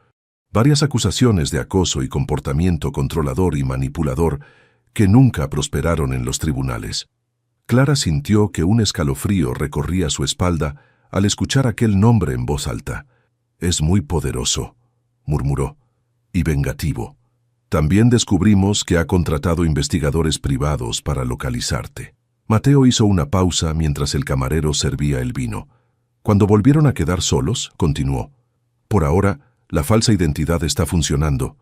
Varias acusaciones de acoso y comportamiento controlador y manipulador que nunca prosperaron en los tribunales». Clara sintió que un escalofrío recorría su espalda al escuchar aquel nombre en voz alta. «Es muy poderoso», murmuró, «y vengativo. También descubrimos que ha contratado investigadores privados para localizarte». Mateo hizo una pausa mientras el camarero servía el vino. Cuando volvieron a quedar solos, continuó, «Por ahora, la falsa identidad está funcionando.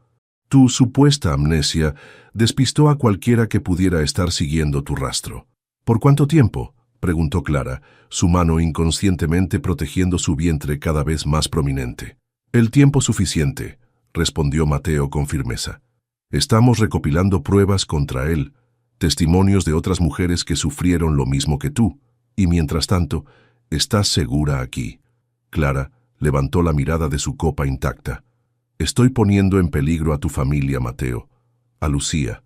Tu supuesta amnesia despistó a cualquiera que pudiera estar siguiendo tu rastro». «¿Por cuánto tiempo?», preguntó Clara, su mano inconscientemente protegiendo su vientre cada vez más prominente. «El tiempo suficiente», respondió Mateo con firmeza. «Estamos recopilando pruebas contra él, testimonios de otras mujeres que sufrieron lo mismo que tú, y mientras tanto, estás segura aquí». Clara levantó la mirada de su copa intacta. «Estoy poniendo en peligro a tu familia, Mateo, a Lucía.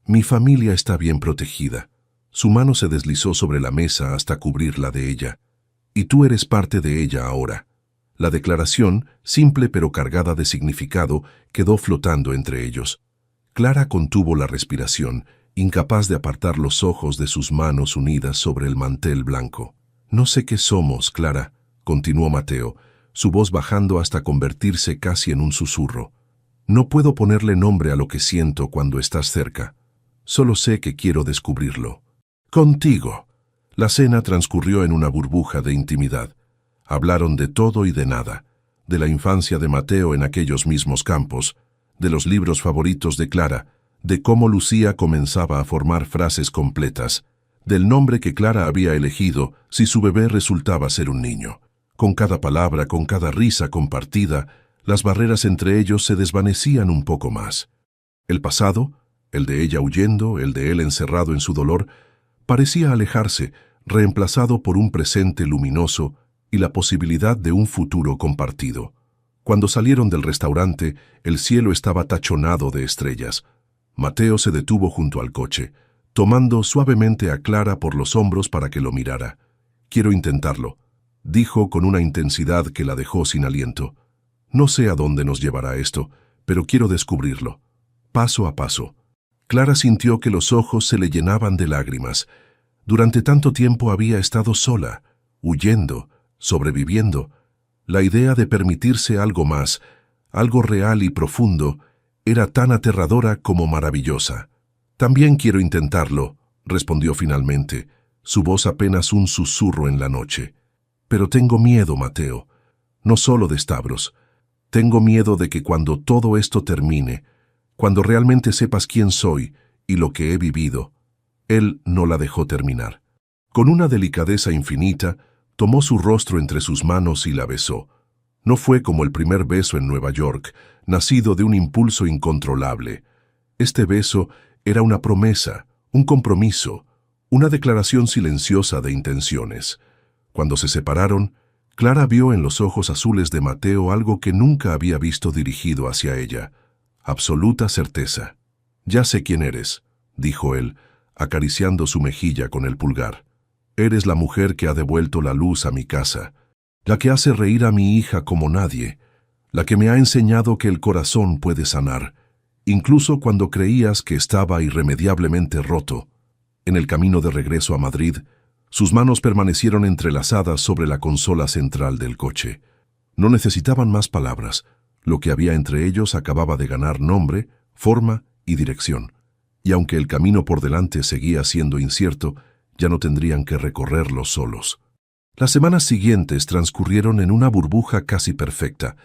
Mi familia está bien protegida». Su mano se deslizó sobre la mesa hasta cubrirla de ella. «Y tú eres parte de ella ahora». La declaración, simple pero cargada de significado, quedó flotando entre ellos. Clara contuvo la respiración, incapaz de apartar los ojos de sus manos unidas sobre el mantel blanco. «No sé qué somos, Clara», continuó Mateo, su voz bajando hasta convertirse casi en un susurro. «No puedo ponerle nombre a lo que siento cuando estás cerca. Solo sé que quiero descubrirlo. Contigo». La cena transcurrió en una burbuja de intimidad. Hablaron de todo y de nada, de la infancia de Mateo en aquellos mismos campos, de los libros favoritos de Clara, de cómo Lucía comenzaba a formar frases completas, del nombre que Clara había elegido si su bebé resultaba ser un niño. Con cada palabra, con cada risa compartida, las barreras entre ellos se desvanecían un poco más. El pasado, el de ella huyendo, el de él encerrado en su dolor, parecía alejarse, reemplazado por un presente luminoso y la posibilidad de un futuro compartido. Cuando salieron del restaurante, el cielo estaba tachonado de estrellas. Mateo se detuvo junto al coche, tomando suavemente a Clara por los hombros para que lo mirara. «Quiero intentarlo», dijo con una intensidad que la dejó sin aliento. «No sé a dónde nos llevará esto, pero quiero descubrirlo. Paso a paso». Clara sintió que los ojos se le llenaban de lágrimas. Durante tanto tiempo había estado sola, huyendo, sobreviviendo. La idea de permitirse algo más, algo real y profundo, era tan aterradora como maravillosa. «También quiero intentarlo», respondió finalmente, su voz apenas un susurro en la noche. «Pero tengo miedo, Mateo. No solo de Stavros. Tengo miedo de que cuando todo esto termine, cuando realmente sepas quién soy y lo que he vivido». Él no la dejó terminar. Con una delicadeza infinita, tomó su rostro entre sus manos y la besó. No fue como el primer beso en Nueva York, nacido de un impulso incontrolable. Este beso era una promesa, un compromiso, una declaración silenciosa de intenciones. Cuando se separaron, Clara vio en los ojos azules de Mateo algo que nunca había visto dirigido hacia ella. Absoluta certeza. «Ya sé quién eres», dijo él, acariciando su mejilla con el pulgar. «Eres la mujer que ha devuelto la luz a mi casa, la que hace reír a mi hija como nadie, la que me ha enseñado que el corazón puede sanar, incluso cuando creías que estaba irremediablemente roto». En el camino de regreso a Madrid, sus manos permanecieron entrelazadas sobre la consola central del coche. No necesitaban más palabras. Lo que había entre ellos acababa de ganar nombre, forma y dirección. Y aunque el camino por delante seguía siendo incierto, ya no tendrían que recorrerlo solos. Las semanas siguientes transcurrieron en una burbuja casi perfecta.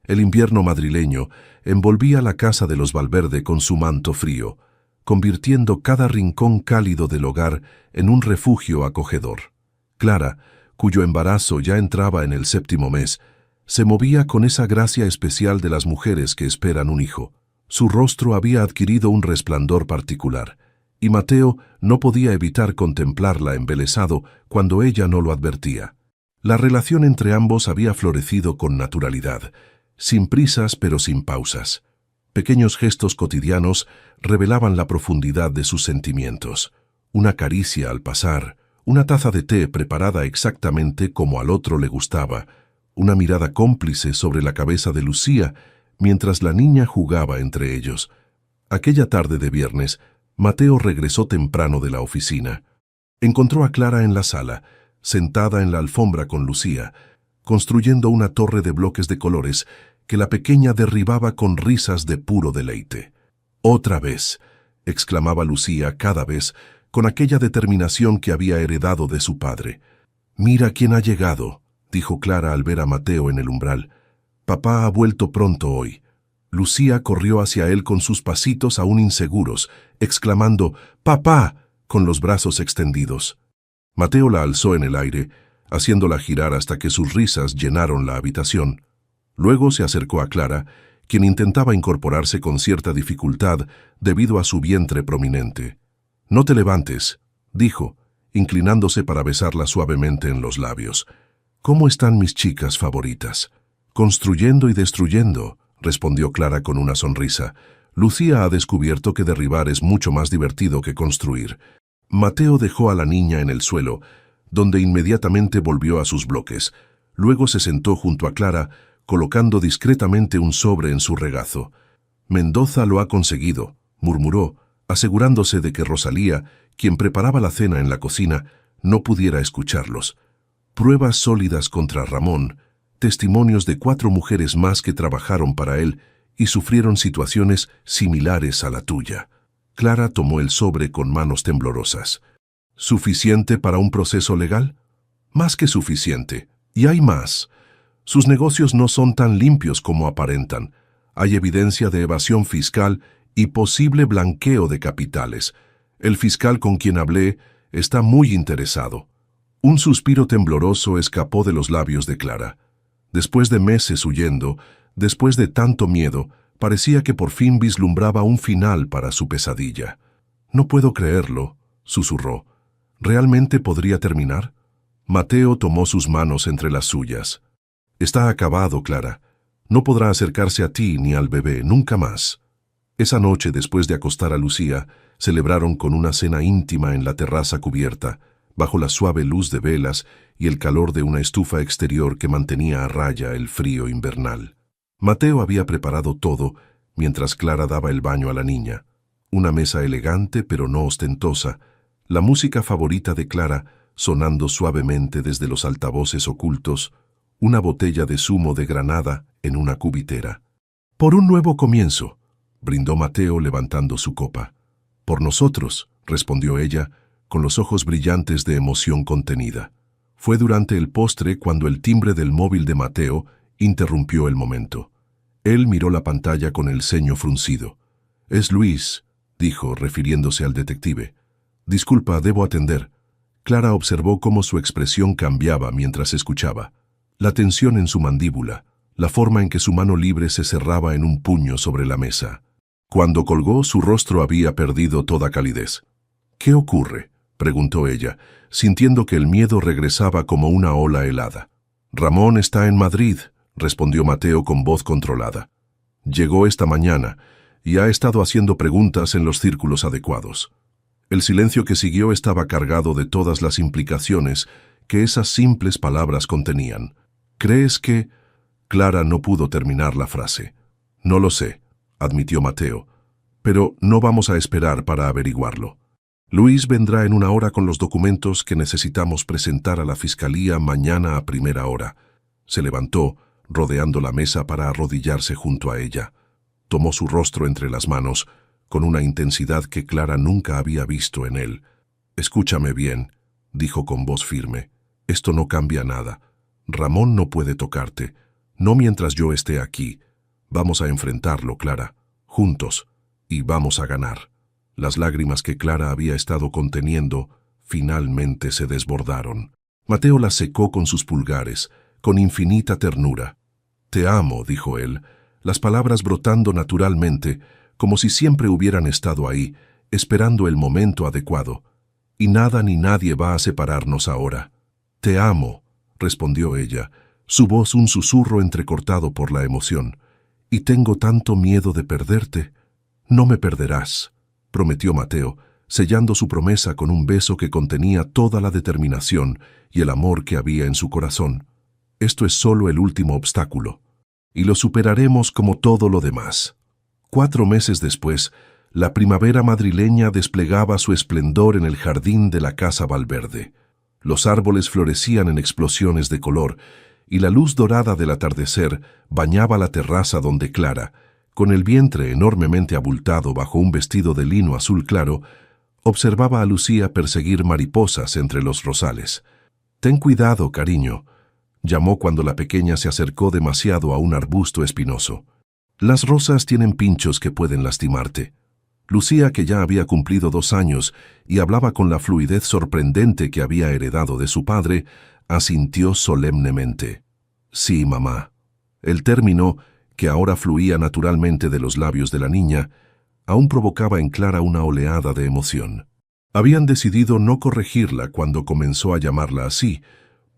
El invierno madrileño envolvía la casa de los Valverde con su manto frío, convirtiendo cada rincón cálido del hogar en un refugio acogedor. Clara, cuyo embarazo ya entraba en el 7º mes, se movía con esa gracia especial de las mujeres que esperan un hijo. Su rostro había adquirido un resplandor particular, y Mateo no podía evitar contemplarla embelesado cuando ella no lo advertía. La relación entre ambos había florecido con naturalidad, sin prisas pero sin pausas. Pequeños gestos cotidianos revelaban la profundidad de sus sentimientos. Una caricia al pasar, una taza de té preparada exactamente como al otro le gustaba, una mirada cómplice sobre la cabeza de Lucía mientras la niña jugaba entre ellos. Aquella tarde de viernes, Mateo regresó temprano de la oficina. Encontró a Clara en la sala, sentada en la alfombra con Lucía, construyendo una torre de bloques de colores que la pequeña derribaba con risas de puro deleite. «Otra vez», exclamaba Lucía cada vez, con aquella determinación que había heredado de su padre. «Mira quién ha llegado», dijo Clara al ver a Mateo en el umbral. «Papá ha vuelto pronto hoy». Lucía corrió hacia él con sus pasitos aún inseguros, exclamando «¡Papá!» con los brazos extendidos. Mateo la alzó en el aire, haciéndola girar hasta que sus risas llenaron la habitación. Luego se acercó a Clara, quien intentaba incorporarse con cierta dificultad debido a su vientre prominente. «No te levantes», dijo, inclinándose para besarla suavemente en los labios. «¿Cómo están mis chicas favoritas?» «Construyendo y destruyendo», respondió Clara con una sonrisa. «Lucía ha descubierto que derribar es mucho más divertido que construir». Mateo dejó a la niña en el suelo, donde inmediatamente volvió a sus bloques. Luego se sentó junto a Clara, colocando discretamente un sobre en su regazo. «Mendoza lo ha conseguido», murmuró, asegurándose de que Rosalía, quien preparaba la cena en la cocina, no pudiera escucharlos. Pruebas sólidas contra Ramón, testimonios de 4 mujeres más que trabajaron para él y sufrieron situaciones similares a la tuya. Clara tomó el sobre con manos temblorosas. ¿Suficiente para un proceso legal? Más que suficiente. Y hay más. Sus negocios no son tan limpios como aparentan. Hay evidencia de evasión fiscal y posible blanqueo de capitales. El fiscal con quien hablé está muy interesado. Un suspiro tembloroso escapó de los labios de Clara. Después de meses huyendo, después de tanto miedo, parecía que por fin vislumbraba un final para su pesadilla. «No puedo creerlo», susurró. «¿Realmente podría terminar?» Mateo tomó sus manos entre las suyas. «Está acabado, Clara. No podrá acercarse a ti ni al bebé, nunca más». Esa noche, después de acostar a Lucía, celebraron con una cena íntima en la terraza cubierta, bajo la suave luz de velas y el calor de una estufa exterior que mantenía a raya el frío invernal. Mateo había preparado todo, mientras Clara daba el baño a la niña. Una mesa elegante pero no ostentosa, la música favorita de Clara sonando suavemente desde los altavoces ocultos, una botella de zumo de granada en una cubitera. «Por un nuevo comienzo», brindó Mateo levantando su copa. «Por nosotros», respondió ella, con los ojos brillantes de emoción contenida. Fue durante el postre cuando el timbre del móvil de Mateo interrumpió el momento. Él miró la pantalla con el ceño fruncido. «Es Luis», dijo, refiriéndose al detective. «Disculpa, debo atender». Clara observó cómo su expresión cambiaba mientras escuchaba. La tensión en su mandíbula, la forma en que su mano libre se cerraba en un puño sobre la mesa. Cuando colgó, su rostro había perdido toda calidez. «¿Qué ocurre?», preguntó ella, sintiendo que el miedo regresaba como una ola helada. «Ramón está en Madrid», respondió Mateo con voz controlada. «Llegó esta mañana y ha estado haciendo preguntas en los círculos adecuados». El silencio que siguió estaba cargado de todas las implicaciones que esas simples palabras contenían. «¿Crees que...?» Clara no pudo terminar la frase. «No lo sé», admitió Mateo, «pero no vamos a esperar para averiguarlo. Luis vendrá en una hora con los documentos que necesitamos presentar a la fiscalía mañana a primera hora». Se levantó, rodeando la mesa para arrodillarse junto a ella. Tomó su rostro entre las manos, con una intensidad que Clara nunca había visto en él. «Escúchame bien», dijo con voz firme. «Esto no cambia nada. Ramón no puede tocarte, no mientras yo esté aquí. Vamos a enfrentarlo, Clara, juntos, y vamos a ganar». Las lágrimas que Clara había estado conteniendo finalmente se desbordaron. Mateo las secó con sus pulgares, con infinita ternura. «Te amo», dijo él, las palabras brotando naturalmente, como si siempre hubieran estado ahí, esperando el momento adecuado. «Y nada ni nadie va a separarnos ahora». «Te amo», respondió ella, su voz un susurro entrecortado por la emoción. «Y tengo tanto miedo de perderte». «No me perderás», prometió Mateo, sellando su promesa con un beso que contenía toda la determinación y el amor que había en su corazón. «Esto es solo el último obstáculo, y lo superaremos como todo lo demás». 4 meses después, la primavera madrileña desplegaba su esplendor en el jardín de la Casa Valverde. Los árboles florecían en explosiones de color, y la luz dorada del atardecer bañaba la terraza donde Clara, con el vientre enormemente abultado bajo un vestido de lino azul claro, observaba a Lucía perseguir mariposas entre los rosales. «Ten cuidado, cariño», llamó cuando la pequeña se acercó demasiado a un arbusto espinoso. «Las rosas tienen pinchos que pueden lastimarte». Lucía, que ya había cumplido 2 años y hablaba con la fluidez sorprendente que había heredado de su padre, asintió solemnemente. «Sí, mamá». El término, que ahora fluía naturalmente de los labios de la niña, aún provocaba en Clara una oleada de emoción. Habían decidido no corregirla cuando comenzó a llamarla así,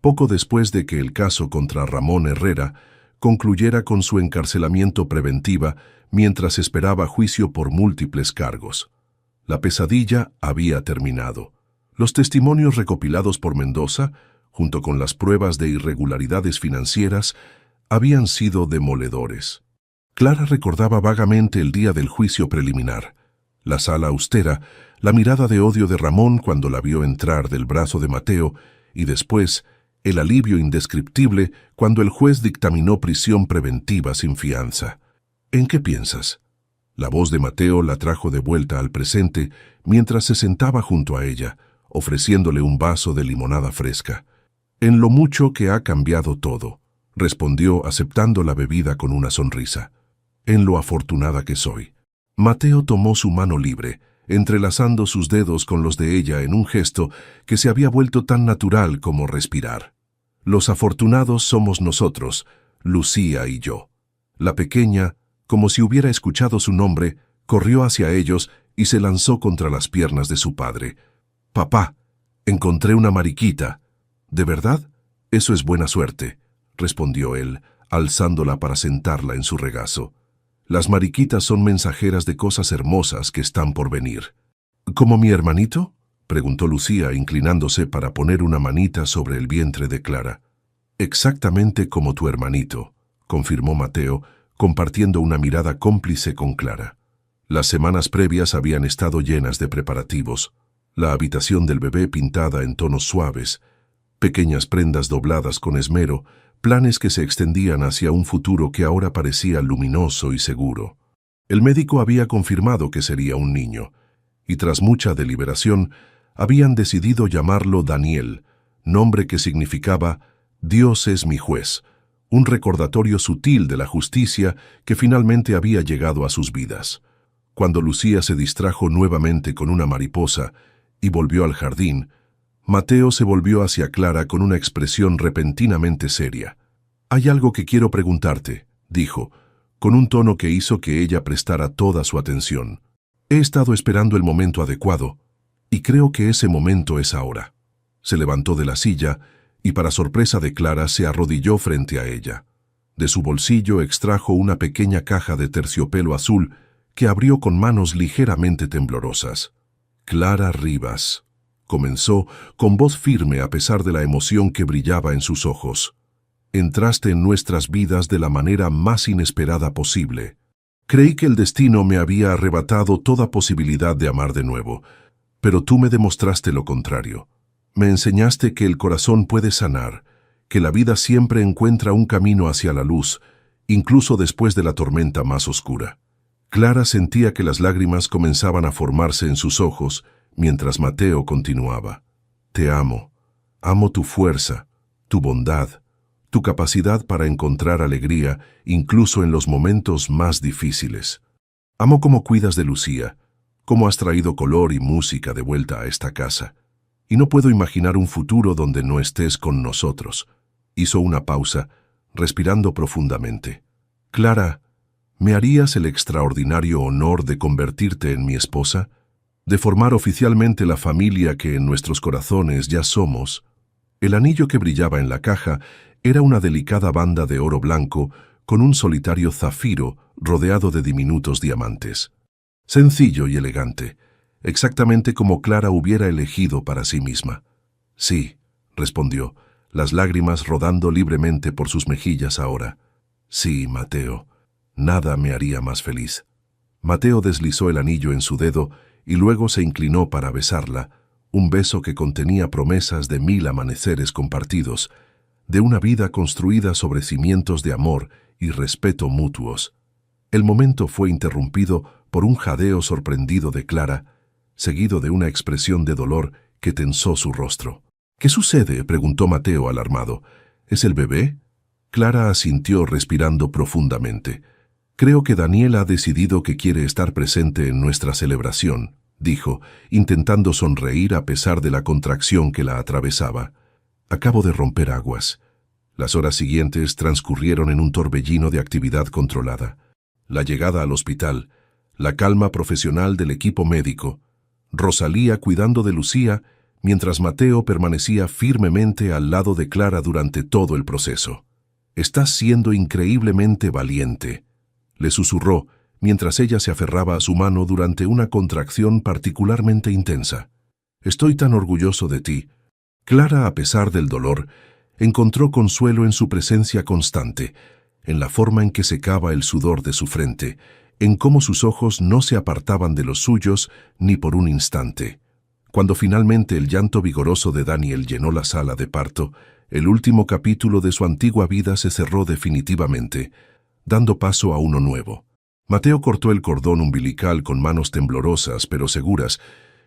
poco después de que el caso contra Ramón Herrera concluyera con su encarcelamiento preventiva mientras esperaba juicio por múltiples cargos. La pesadilla había terminado. Los testimonios recopilados por Mendoza, junto con las pruebas de irregularidades financieras, habían sido demoledores. Clara recordaba vagamente el día del juicio preliminar, la sala austera, la mirada de odio de Ramón cuando la vio entrar del brazo de Mateo y después el alivio indescriptible cuando el juez dictaminó prisión preventiva sin fianza. «¿En qué piensas?». La voz de Mateo la trajo de vuelta al presente mientras se sentaba junto a ella, ofreciéndole un vaso de limonada fresca. «En lo mucho que ha cambiado todo», respondió aceptando la bebida con una sonrisa. «En lo afortunada que soy». Mateo tomó su mano libre, entrelazando sus dedos con los de ella en un gesto que se había vuelto tan natural como respirar. «Los afortunados somos nosotros, Lucía y yo». La pequeña, como si hubiera escuchado su nombre, corrió hacia ellos y se lanzó contra las piernas de su padre. «Papá, encontré una mariquita». «¿De verdad? Eso es buena suerte», respondió él, alzándola para sentarla en su regazo. Las mariquitas son mensajeras de cosas hermosas que están por venir. ¿Como mi hermanito?, preguntó Lucía, inclinándose para poner una manita sobre el vientre de Clara. Exactamente como tu hermanito, confirmó Mateo, compartiendo una mirada cómplice con Clara. Las semanas previas habían estado llenas de preparativos. La habitación del bebé pintada en tonos suaves, pequeñas prendas dobladas con esmero, planes que se extendían hacia un futuro que ahora parecía luminoso y seguro. El médico había confirmado que sería un niño, y tras mucha deliberación, habían decidido llamarlo Daniel, nombre que significaba «Dios es mi juez», un recordatorio sutil de la justicia que finalmente había llegado a sus vidas. Cuando Lucía se distrajo nuevamente con una mariposa y volvió al jardín, Mateo se volvió hacia Clara con una expresión repentinamente seria. «Hay algo que quiero preguntarte», dijo, con un tono que hizo que ella prestara toda su atención. «He estado esperando el momento adecuado, y creo que ese momento es ahora». Se levantó de la silla y, para sorpresa de Clara, se arrodilló frente a ella. De su bolsillo extrajo una pequeña caja de terciopelo azul que abrió con manos ligeramente temblorosas. «Clara Rivas», comenzó con voz firme a pesar de la emoción que brillaba en sus ojos. «Entraste en nuestras vidas de la manera más inesperada posible. Creí que el destino me había arrebatado toda posibilidad de amar de nuevo, pero tú me demostraste lo contrario. Me enseñaste que el corazón puede sanar, que la vida siempre encuentra un camino hacia la luz, incluso después de la tormenta más oscura». Clara sentía que las lágrimas comenzaban a formarse en sus ojos, mientras Mateo continuaba. «Te amo. Amo tu fuerza, tu bondad, tu capacidad para encontrar alegría incluso en los momentos más difíciles. Amo cómo cuidas de Lucía, cómo has traído color y música de vuelta a esta casa. Y no puedo imaginar un futuro donde no estés con nosotros». Hizo una pausa, respirando profundamente. «Clara, ¿me harías el extraordinario honor de convertirte en mi esposa? De formar oficialmente la familia que en nuestros corazones ya somos». El anillo que brillaba en la caja era una delicada banda de oro blanco con un solitario zafiro rodeado de diminutos diamantes. Sencillo y elegante, exactamente como Clara hubiera elegido para sí misma. «Sí», respondió, las lágrimas rodando libremente por sus mejillas ahora. «Sí, Mateo. Nada me haría más feliz». Mateo deslizó el anillo en su dedo y luego se inclinó para besarla, un beso que contenía promesas de 1000 amaneceres compartidos, de una vida construida sobre cimientos de amor y respeto mutuos. El momento fue interrumpido por un jadeo sorprendido de Clara, seguido de una expresión de dolor que tensó su rostro. «¿Qué sucede?», preguntó Mateo alarmado. «¿Es el bebé?». Clara asintió respirando profundamente. «Creo que Daniel ha decidido que quiere estar presente en nuestra celebración», dijo, intentando sonreír a pesar de la contracción que la atravesaba. «Acabo de romper aguas». Las horas siguientes transcurrieron en un torbellino de actividad controlada. La llegada al hospital, la calma profesional del equipo médico, Rosalía cuidando de Lucía, mientras Mateo permanecía firmemente al lado de Clara durante todo el proceso. «Estás siendo increíblemente valiente», le susurró, mientras ella se aferraba a su mano durante una contracción particularmente intensa. «Estoy tan orgulloso de ti». Clara, a pesar del dolor, encontró consuelo en su presencia constante, en la forma en que secaba el sudor de su frente, en cómo sus ojos no se apartaban de los suyos ni por un instante. Cuando finalmente el llanto vigoroso de Daniel llenó la sala de parto, el último capítulo de su antigua vida se cerró definitivamente, dando paso a uno nuevo. Mateo cortó el cordón umbilical con manos temblorosas pero seguras,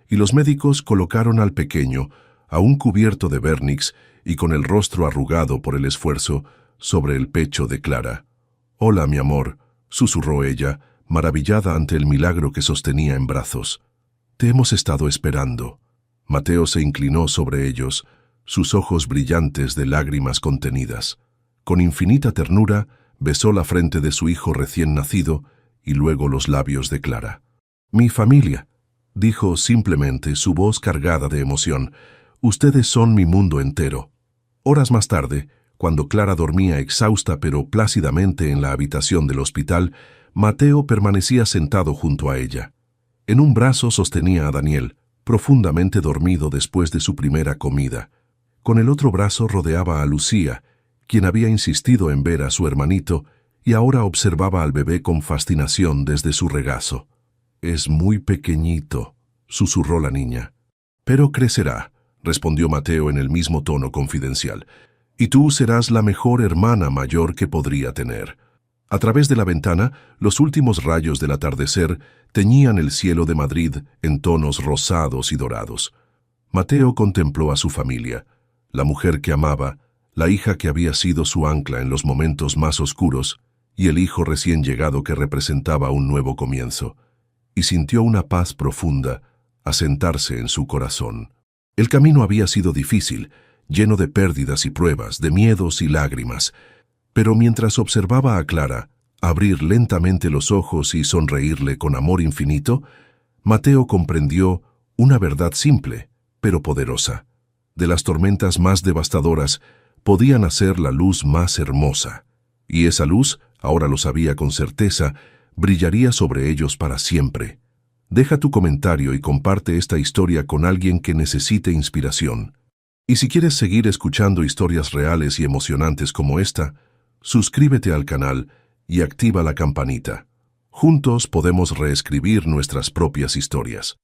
y los médicos colocaron al pequeño, aún cubierto de vernix y con el rostro arrugado por el esfuerzo, sobre el pecho de Clara. «Hola, mi amor», susurró ella, maravillada ante el milagro que sostenía en brazos. «Te hemos estado esperando». Mateo se inclinó sobre ellos, sus ojos brillantes de lágrimas contenidas. Con infinita ternura, besó la frente de su hijo recién nacido y luego los labios de Clara. «Mi familia», dijo simplemente, su voz cargada de emoción. «Ustedes son mi mundo entero». Horas más tarde, cuando Clara dormía exhausta pero plácidamente en la habitación del hospital, Mateo permanecía sentado junto a ella. En un brazo sostenía a Daniel, profundamente dormido después de su primera comida. Con el otro brazo rodeaba a Lucía, quien había insistido en ver a su hermanito y ahora observaba al bebé con fascinación desde su regazo. «Es muy pequeñito», susurró la niña. «Pero crecerá», respondió Mateo en el mismo tono confidencial. «Y tú serás la mejor hermana mayor que podría tener». A través de la ventana, los últimos rayos del atardecer teñían el cielo de Madrid en tonos rosados y dorados. Mateo contempló a su familia, la mujer que amaba, la hija que había sido su ancla en los momentos más oscuros y el hijo recién llegado que representaba un nuevo comienzo, y sintió una paz profunda asentarse en su corazón. El camino había sido difícil, lleno de pérdidas y pruebas, de miedos y lágrimas, pero mientras observaba a Clara abrir lentamente los ojos y sonreírle con amor infinito, Mateo comprendió una verdad simple, pero poderosa. De las tormentas más devastadoras podía nacer la luz más hermosa, y esa luz, ahora lo sabía con certeza, brillaría sobre ellos para siempre. Deja tu comentario y comparte esta historia con alguien que necesite inspiración. Y si quieres seguir escuchando historias reales y emocionantes como esta, suscríbete al canal y activa la campanita. Juntos podemos reescribir nuestras propias historias.